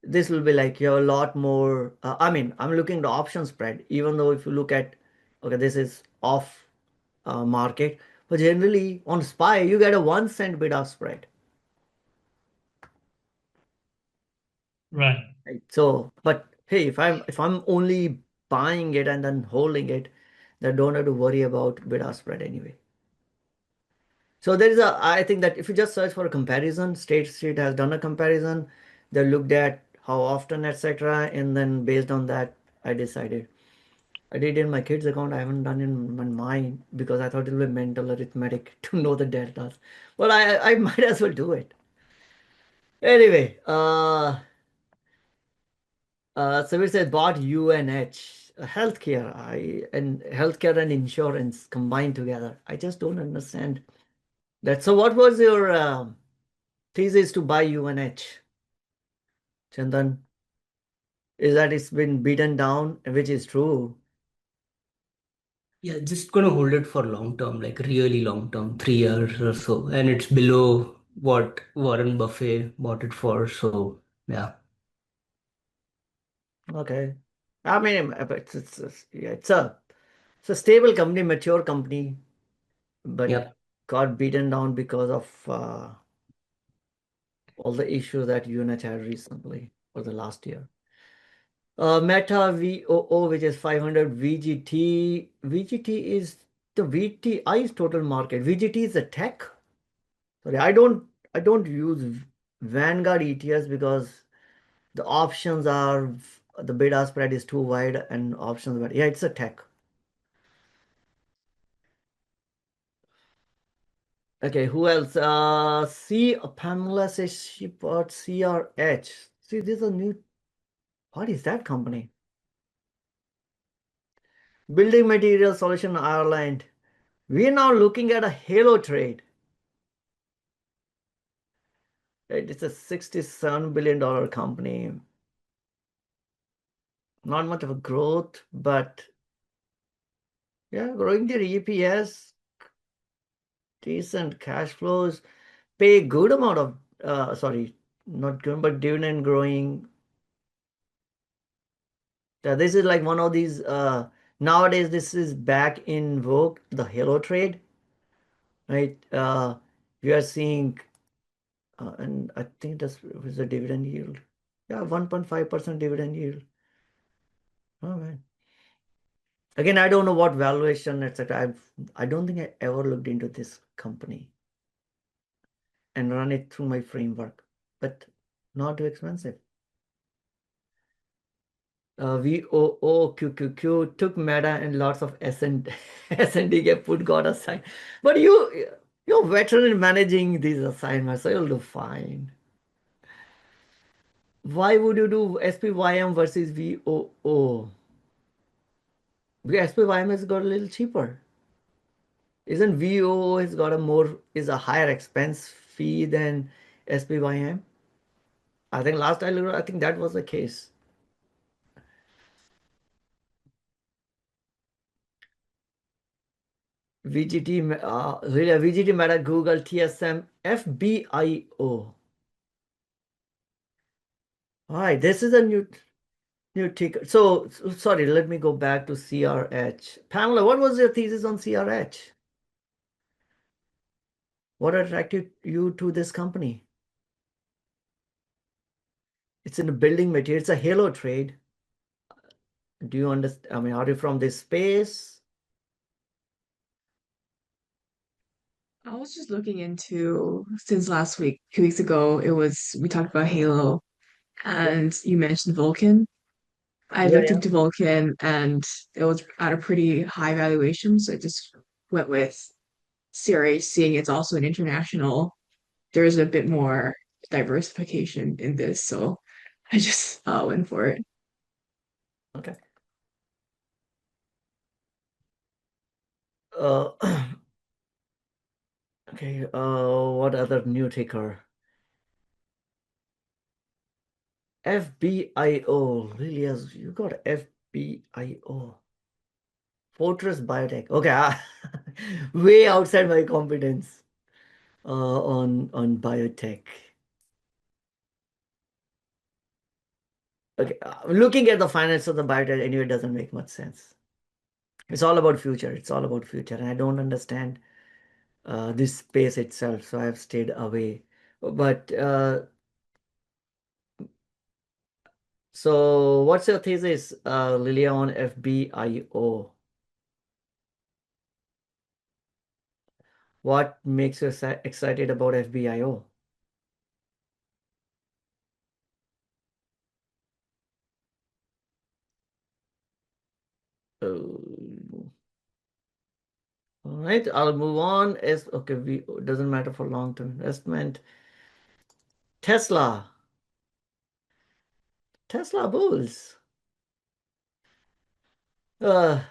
This will be like you have a lot more. I mean, I'm looking at the option spread, even though if you look at, okay, this is off market, but generally on SPY, you get a 1 cent bid-ask spread. right. Right? So, but hey, if I'm only buying it and then holding it, then don't have to worry about bid-ask spread anyway. So there is I think that if you just search for a comparison, State Street has done a comparison. They looked at how often, etc. And then based on that, I decided. I did in my kids' account. I haven't done in mine because I thought it would be mental arithmetic to know the deltas. Well, I might as well do it. Anyway, So we said bought UNH, healthcare, and healthcare and insurance combined together. I just don't understand that. So what was your thesis to buy UNH, Chandan? Is that it's been beaten down, which is true. Yeah, just gonna hold it for long term, like really long term, 3 years or so. And it's below what Warren Buffett bought it for. So yeah. Okay. I mean, yeah, it's a stable company, mature company, but Yeah. got beaten down because of all the issues that UNH had recently for the last year. Meta VOO, which is 500 VGT. VGT is the VTI's total market. VGT is a tech. Sorry, I don't use Vanguard ETS because the options are the beta spread is too wide and options, but yeah, it's a tech. Okay, who else? Pamela says she bought CRH. See, this is a new. What is that company? Building Material Solution Ireland. We are now looking at a halo trade. It's a $67 billion company. Not much of a growth, but yeah, growing their EPS, decent cash flows, pay good amount of sorry, not good, but dividend growing. Yeah, this is like one of these nowadays this is back in vogue, the halo trade, right? We are seeing and I think that's was the dividend yield. Yeah, 1.5% dividend yield. Oh man. Again, I don't know what valuation, etc. I don't think I ever looked into this company and run it through my framework, but not too expensive. VOOQQQ took Meta and lots of S&D get put got assigned. But you're veteran in managing these assignments, so you'll do fine. Why would you do SPYM versus VOO? Because SPYM has got a little cheaper. Isn't VOO has got is a higher expense fee than SPYM? I think last I looked, I think that was the case. VGT, really, VGT Meta, Google, TSM, FBIO. All right, this is a new ticker. So sorry, let me go back to CRH. Pamela, what was your thesis on CRH? What attracted you to this company? It's in the building material. It's a halo trade. Do you understand? I mean, are you from this space? I was just looking into since last week, 2 weeks ago, we talked about Halo Yeah, and you mentioned Vulcan. I yeah, looked yeah. into Vulcan and it was at a pretty high valuation, so I just went with CRH, seeing it's also an international. There's a bit more diversification in this, so I just went for it. Okay. Uh, okay. What other new ticker? FBIO. Really, you got FBIO. Fortress Biotech. Okay, way outside my competence on biotech. Okay, looking at the finance of the biotech anyway doesn't make much sense. It's all about future. It's all about future, and I don't understand this space itself, so I've stayed away. But so, what's your thesis, Lilia, on FBIO? What makes you excited about FBIO? Uh, all right, I'll move on. Is okay. Doesn't matter for long-term investment. Tesla. Tesla bulls. Uh,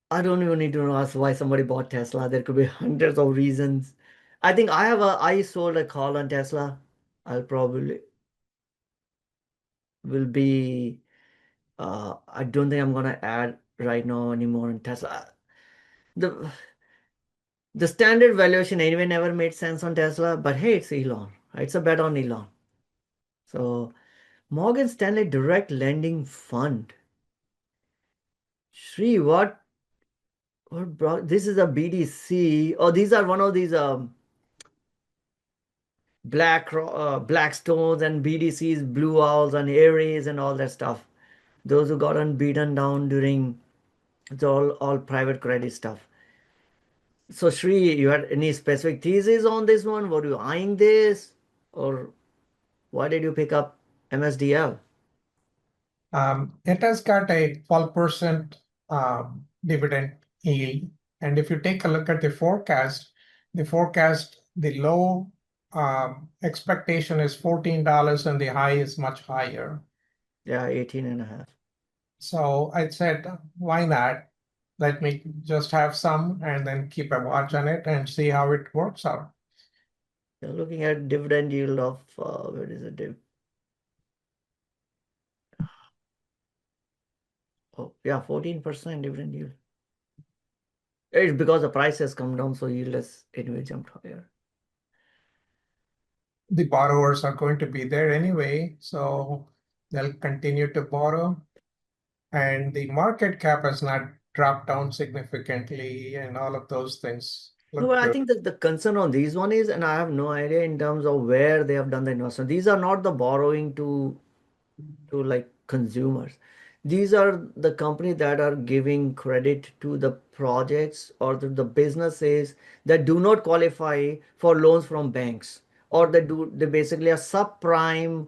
I don't even need to ask why somebody bought Tesla. There could be hundreds of reasons. I think I sold a call on Tesla. I'll probably will be I don't think I'm gonna add right now anymore on Tesla. The the standard valuation anyway never made sense on Tesla, but hey, it's Elon. It's a bet on Elon. So Morgan Stanley Direct Lending Fund. Shri, what brought this is a BDC. Oh, these are one of these Blackstones and BDCs, Blue Owls and Ares and all that stuff. Those who got beaten down during it's all private credit stuff. So Shri, you had any specific thesis on this one? Were you eyeing this, or why did you pick up MSDL? It has got a 12% dividend yield. And if you take a look at the forecast, the low expectation is $14 and the high is much higher. Yeah, 18.5. So I said, why not? Let me just have some and then keep a watch on it and see how it works out. You're looking at dividend yield of where is it? Oh, yeah, 14% dividend yield. It's because the price has come down, so yield has anyway jumped higher. The borrowers are going to be there anyway, so they'll continue to borrow. And the market cap has not dropped down significantly, and all of those things No, look but I good. think that the concern on these one is, and I have no idea in terms of where they have done the investment. These are not the borrowing to like consumers. These are the companies that are giving credit to the projects or to the businesses that do not qualify for loans from banks, or they basically are subprime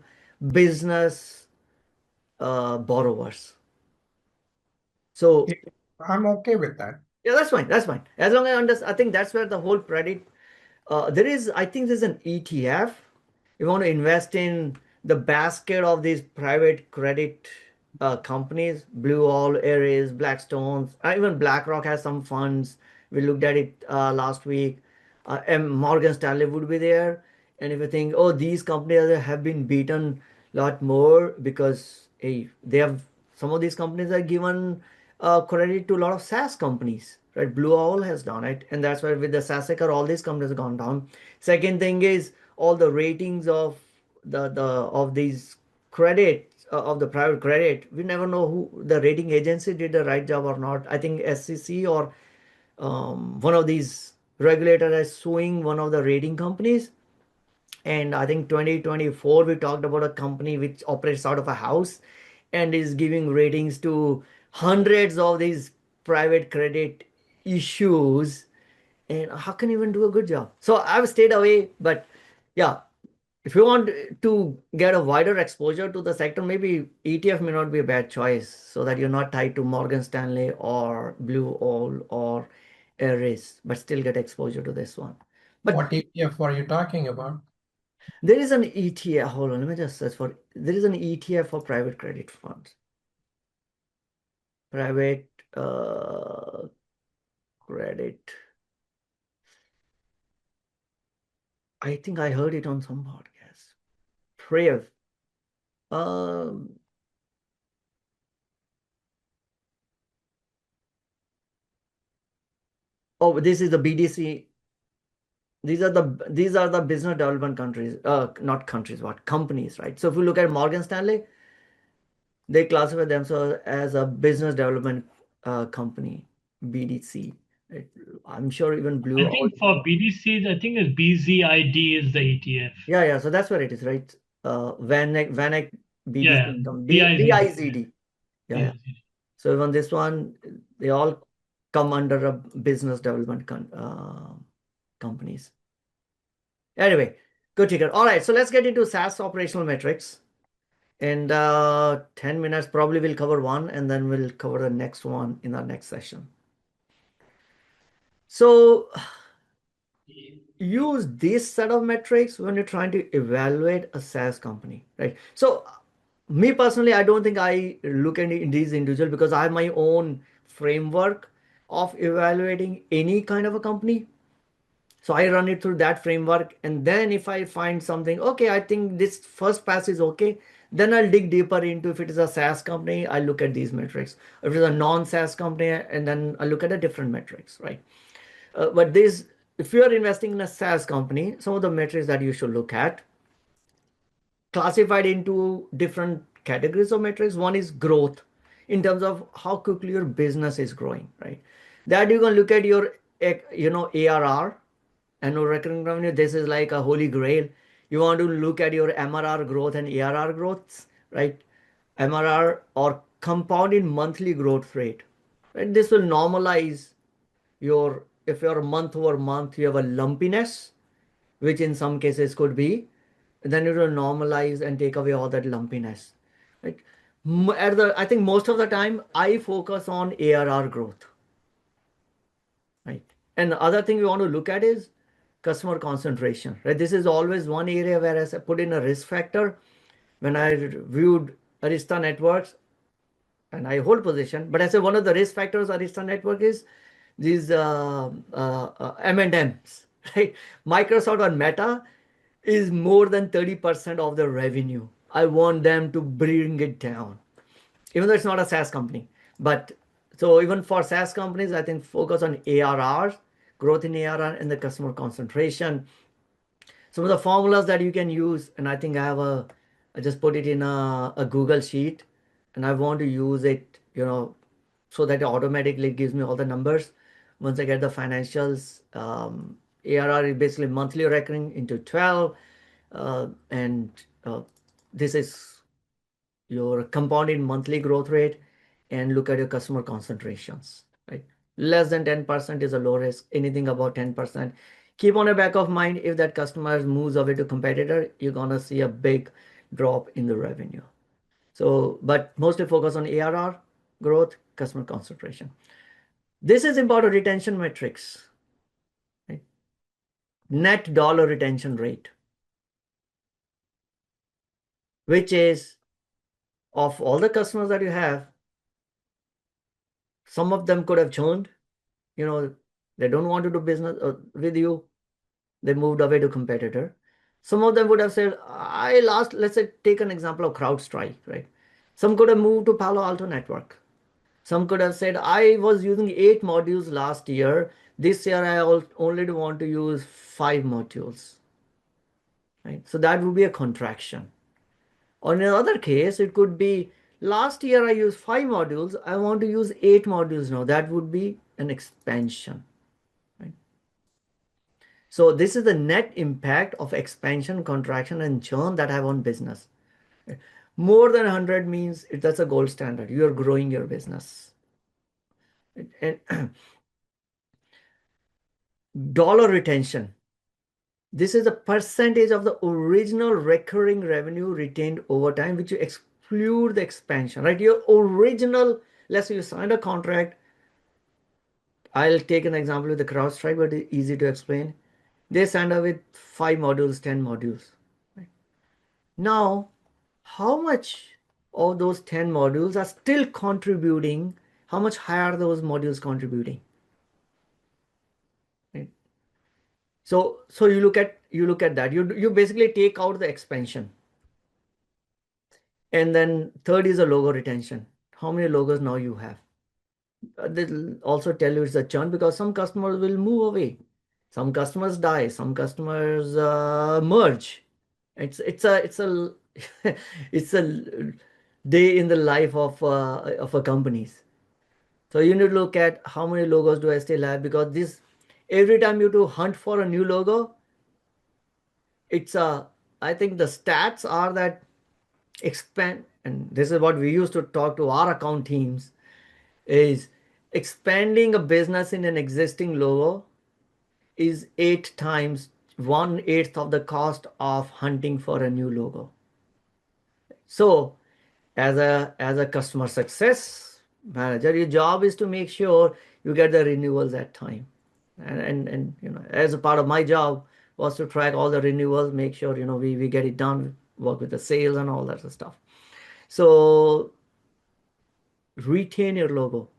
business borrowers. So I'm okay with that. yeah, that's fine. That's fine. As long as I understand, I think that's where the whole credit. I think there's an ETF. You want to invest in the basket of these private credit companies, Blue Owl, Ares, Blackstones, even BlackRock has some funds. We looked at it last week. And Morgan Stanley would be there. And if you think, oh, these companies have been beaten a lot more because hey, they have some of these companies are given credit to a lot of SaaS companies, right? Blue Owl has done it, and that's why with the SaaS all these companies have gone down. Second thing is all the ratings of the of these credit of the private credit. We never know who the rating agency did the right job or not. I think SEC or one of these regulators is suing one of the rating companies. And I think 2024 we talked about a company which operates out of a house and is giving ratings to hundreds of these private credit issues. And how can you even do a good job? So I've stayed away, but yeah, if you want to get a wider exposure to the sector, maybe ETF may not be a bad choice so that you're not tied to Morgan Stanley or Blue Owl or Ares, but still get exposure to this one. But What ETF are you talking about? there is an ETF. Hold on, let me just search for. There is an ETF for private credit funds. Private credit. I think I heard it on some podcast. Priv. Um, oh, this is the BDC. These are the business development countries, not countries, what companies, right? So if you look at Morgan Stanley, they classify themselves as a business development company, BDC. Right? I'm sure even Blue I Owl. think for BDCs, I think it's BZID is the ETF. Yeah. So that's where it is, right? Vanek BDC Yeah, income, BIZD. BIZD. Yeah. BIZD. So even this one, they all come under a business development companies. Anyway, good ticker. All right, so let's get into SaaS operational metrics. In 10 minutes, probably we'll cover one and then we'll cover the next one in our next session. So use this set of metrics when you're trying to evaluate a SaaS company, right? So me personally, I don't think I look at these individual because I have my own framework of evaluating any kind of a company. So I run it through that framework, and then if I find something, okay, I think this first pass is okay, then I'll dig deeper into if it is a SaaS company, I look at these metrics. If it is a non-SaaS company, and then I look at the different metrics, right? But this, if you are investing in a SaaS company, some of the metrics that you should look at, classified into different categories of metrics. One is growth, in terms of how quickly your business is growing, right? That you can look at your, ARR, annual recurring revenue. This is like a holy grail. You want to look at your MRR growth and ARR growths, right? MRR, or compounded monthly growth rate, right? This will normalize your, if you're month over month, you have a lumpiness, which in some cases could be, then it will normalize and take away all that lumpiness. Right? I think most of the time I focus on ARR growth. Right. And the other thing we want to look at is customer concentration. Right. This is always one area where I put in a risk factor. When I viewed Arista Networks, and I hold position, but I say one of the risk factors Arista Network is these M&Ms, right? Microsoft or Meta is more than 30% of the revenue. I want them to bring it down, even though it's not a SaaS company. But so even for SaaS companies, I think focus on ARR, growth in ARR, and the customer concentration. Some of the formulas that you can use, and I think I just put it in a Google sheet, and I want to use it, so that it automatically gives me all the numbers. Once I get the financials, ARR is basically monthly recurring into 12, and this is your compounded monthly growth rate, and look at your customer concentrations, right? Less than 10% is a low risk. Anything above 10%, keep on the back of mind. If that customer moves away to competitor, you're gonna see a big drop in the revenue. So, but mostly focus on ARR growth, customer concentration. This is about retention metrics, right? Net dollar retention rate, which is of all the customers that you have, some of them could have churned, they don't want to do business with you. They moved away to competitor. Some of them would have said, let's say, take an example of CrowdStrike, right? Some could have moved to Palo Alto Network. Some could have said, I was using 8 modules last year. This year, I only want to use 5 modules, right? So that would be a contraction. Or in another case, it could be, last year I used 5 modules. I want to use 8 modules now. That would be an expansion. So this is the net impact of expansion, contraction, and churn that I have on business. More than 100 means that's a gold standard. You are growing your business. And dollar retention. This is the percentage of the original recurring revenue retained over time, which you exclude the expansion, right? Your original, let's say you signed a contract. I'll take an example with the CrowdStrike, but it's easy to explain. They signed up with 5 modules, 10 modules. Right? Now, how much of those 10 modules are still contributing? How much higher are those modules contributing? Right? So you look at that. You basically take out the expansion. And then third is a logo retention. How many logos now you have? They'll also tell you it's a churn, because some customers will move away. Some customers die. Some customers merge. It's a it's a day in the life of a companies. So you need to look at how many logos do I still have, because this, every time you do hunt for a new logo, I think the stats are that expand, and this is what we used to talk to our account teams, is expanding a business in an existing logo is 8 times, 1/8 of the cost of hunting for a new logo. So as a customer success manager, your job is to make sure you get the renewals at time. And as a part of my job was to track all the renewals, make sure we get it done, work with the sales and all that stuff. So retain your logo.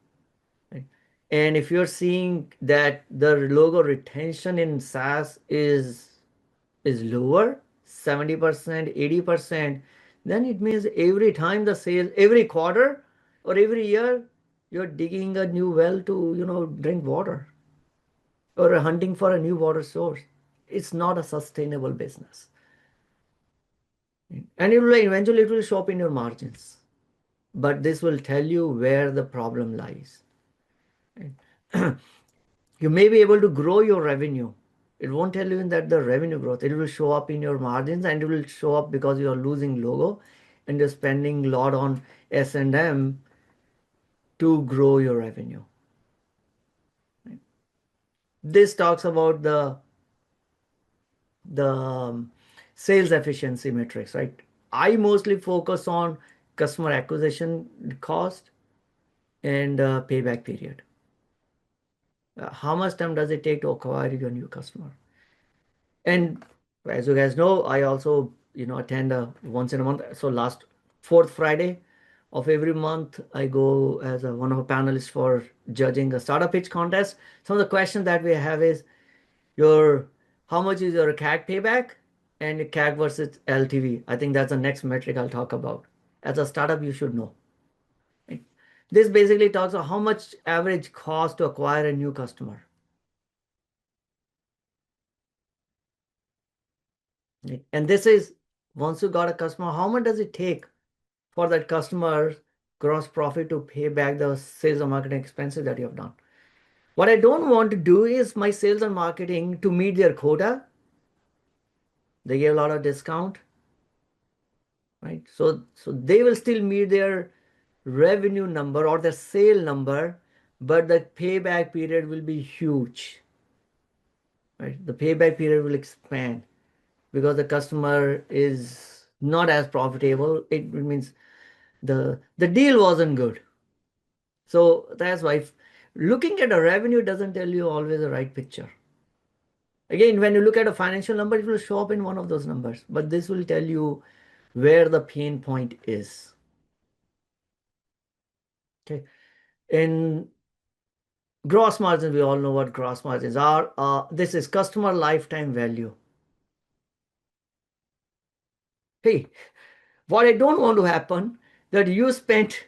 Right? And if you're seeing that the logo retention in SaaS is lower, 70%, 80%, then it means every time the sales, every quarter or every year, you're digging a new well to, drink water or hunting for a new water source. It's not a sustainable business. And eventually it will show up in your margins. But this will tell you where the problem lies. You may be able to grow your revenue. It won't tell you that the revenue growth. It will show up in your margins, and it will show up because you are losing logo and you're spending a lot on S&M to grow your revenue. This talks about the sales efficiency metrics, right? I mostly focus on customer acquisition cost and payback period. How much time does it take to acquire your new customer? And as you guys know, I also attend once in a month. So last fourth Friday of every month, I go as one of a panelists for judging a startup pitch contest. Some of the questions that we have is your how much is your CAC payback and CAC versus LTV. I think that's the next metric I'll talk about. As a startup, you should know. Right? This basically talks about how much average cost to acquire a new customer. Right? And this is once you got a customer, how much does it take for that customer's gross profit to pay back the sales and marketing expenses that you have done? What I don't want to do is my sales and marketing to meet their quota. They give a lot of discount, right? So they will still meet their revenue number or their sale number, but the payback period will be huge, right? The payback period will expand because the customer is not as profitable. It means the deal wasn't good. So that's why looking at a revenue doesn't tell you always the right picture. Again, when you look at a financial number, it will show up in one of those numbers, but this will tell you where the pain point is. Okay. In gross margins, we all know what gross margins are. This is customer lifetime value. Hey, what I don't want to happen that you spent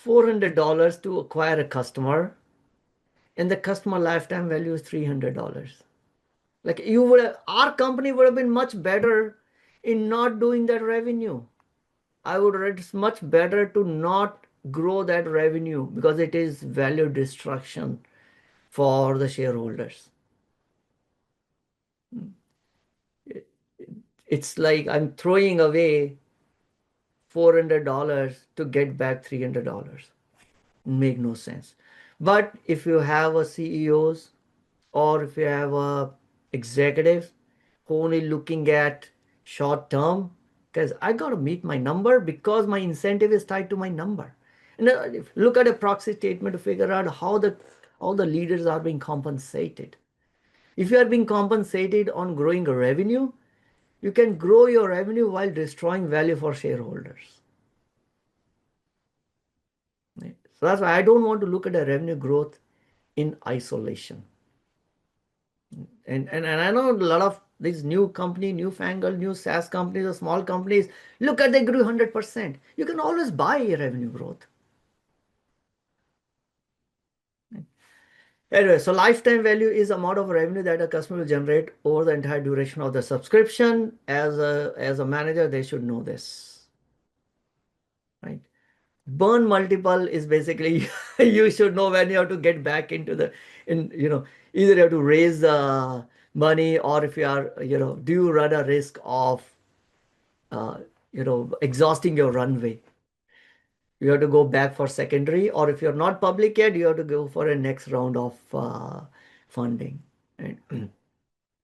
$400 to acquire a customer and the customer lifetime value is $300. Like our company would have been much better in not doing that revenue. It's much better to not grow that revenue because it is value destruction for the shareholders. It's like I'm throwing away $400 to get back $300. Make no sense. But if you have a CEOs or if you have a executives who only looking at short term, because I got to meet my number because my incentive is tied to my number. And look at a proxy statement to figure out how the leaders are being compensated. If you are being compensated on growing a revenue, you can grow your revenue while destroying value for shareholders. Right? So that's why I don't want to look at the revenue growth in isolation. And I know a lot of these new company, newfangled, new SaaS companies or small companies, look at they grew 100%. You can always buy revenue growth. Anyway, so lifetime value is amount of revenue that a customer will generate over the entire duration of the subscription. As a manager, they should know this, right? Burn multiple is basically you should know when you have to get back into either you have to raise the money or if you are do you run a risk of exhausting your runway. You have to go back for secondary, or if you're not public yet, you have to go for a next round of funding. Right?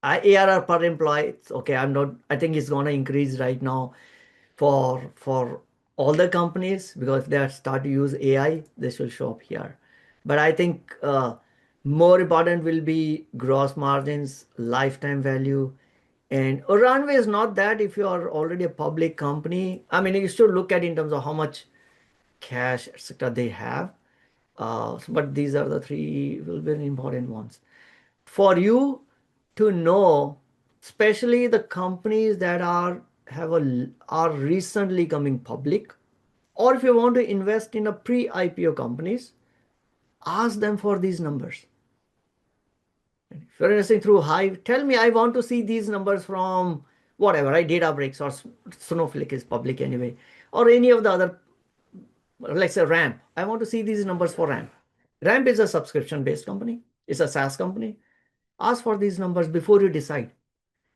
ARR per employee, okay. I think it's gonna increase right now for all the companies because if they start to use AI, this will show up here. But I think more important will be gross margins, lifetime value, And a runway is not that if you are already a public company. I mean, you should look at in terms of how much cash, etc. they have. But these are the three will be important ones for you to know, especially the companies that are recently coming public, or if you want to invest in a pre-IPO companies, ask them for these numbers. If you're investing through Hive, tell me I want to see these numbers from whatever, right? Databricks or Snowflake is public anyway, or any of the other, let's say Ramp. I want to see these numbers for Ramp. Ramp is a subscription-based company. It's a SaaS company. Ask for these numbers before you decide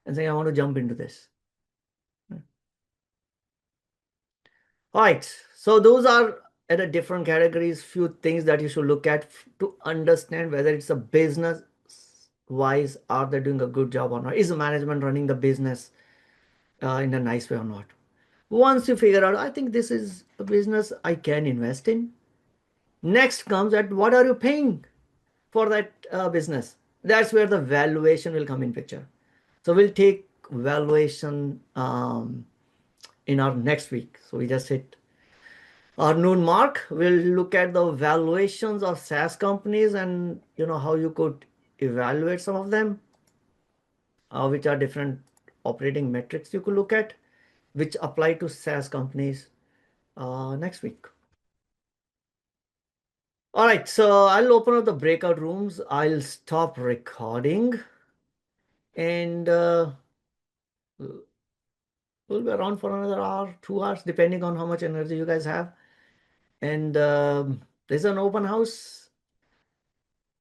and say, I want to jump into this. All right. So those are at a different categories, few things that you should look at to understand whether it's a business wise, are they doing a good job or not? Is the management running the business in a nice way or not? Once you figure out, I think this is a business I can invest in. Next comes at what are you paying for that business? That's where the valuation will come in picture. So we'll take valuation in our next week. So we just hit our noon mark. We'll look at the valuations of SaaS companies and how you could evaluate some of them, which are different operating metrics you could look at, which apply to SaaS companies next week. All right, so I'll open up the breakout rooms. I'll stop recording and we'll be around for another hour, 2 hours, depending on how much energy you guys have. And there's an open house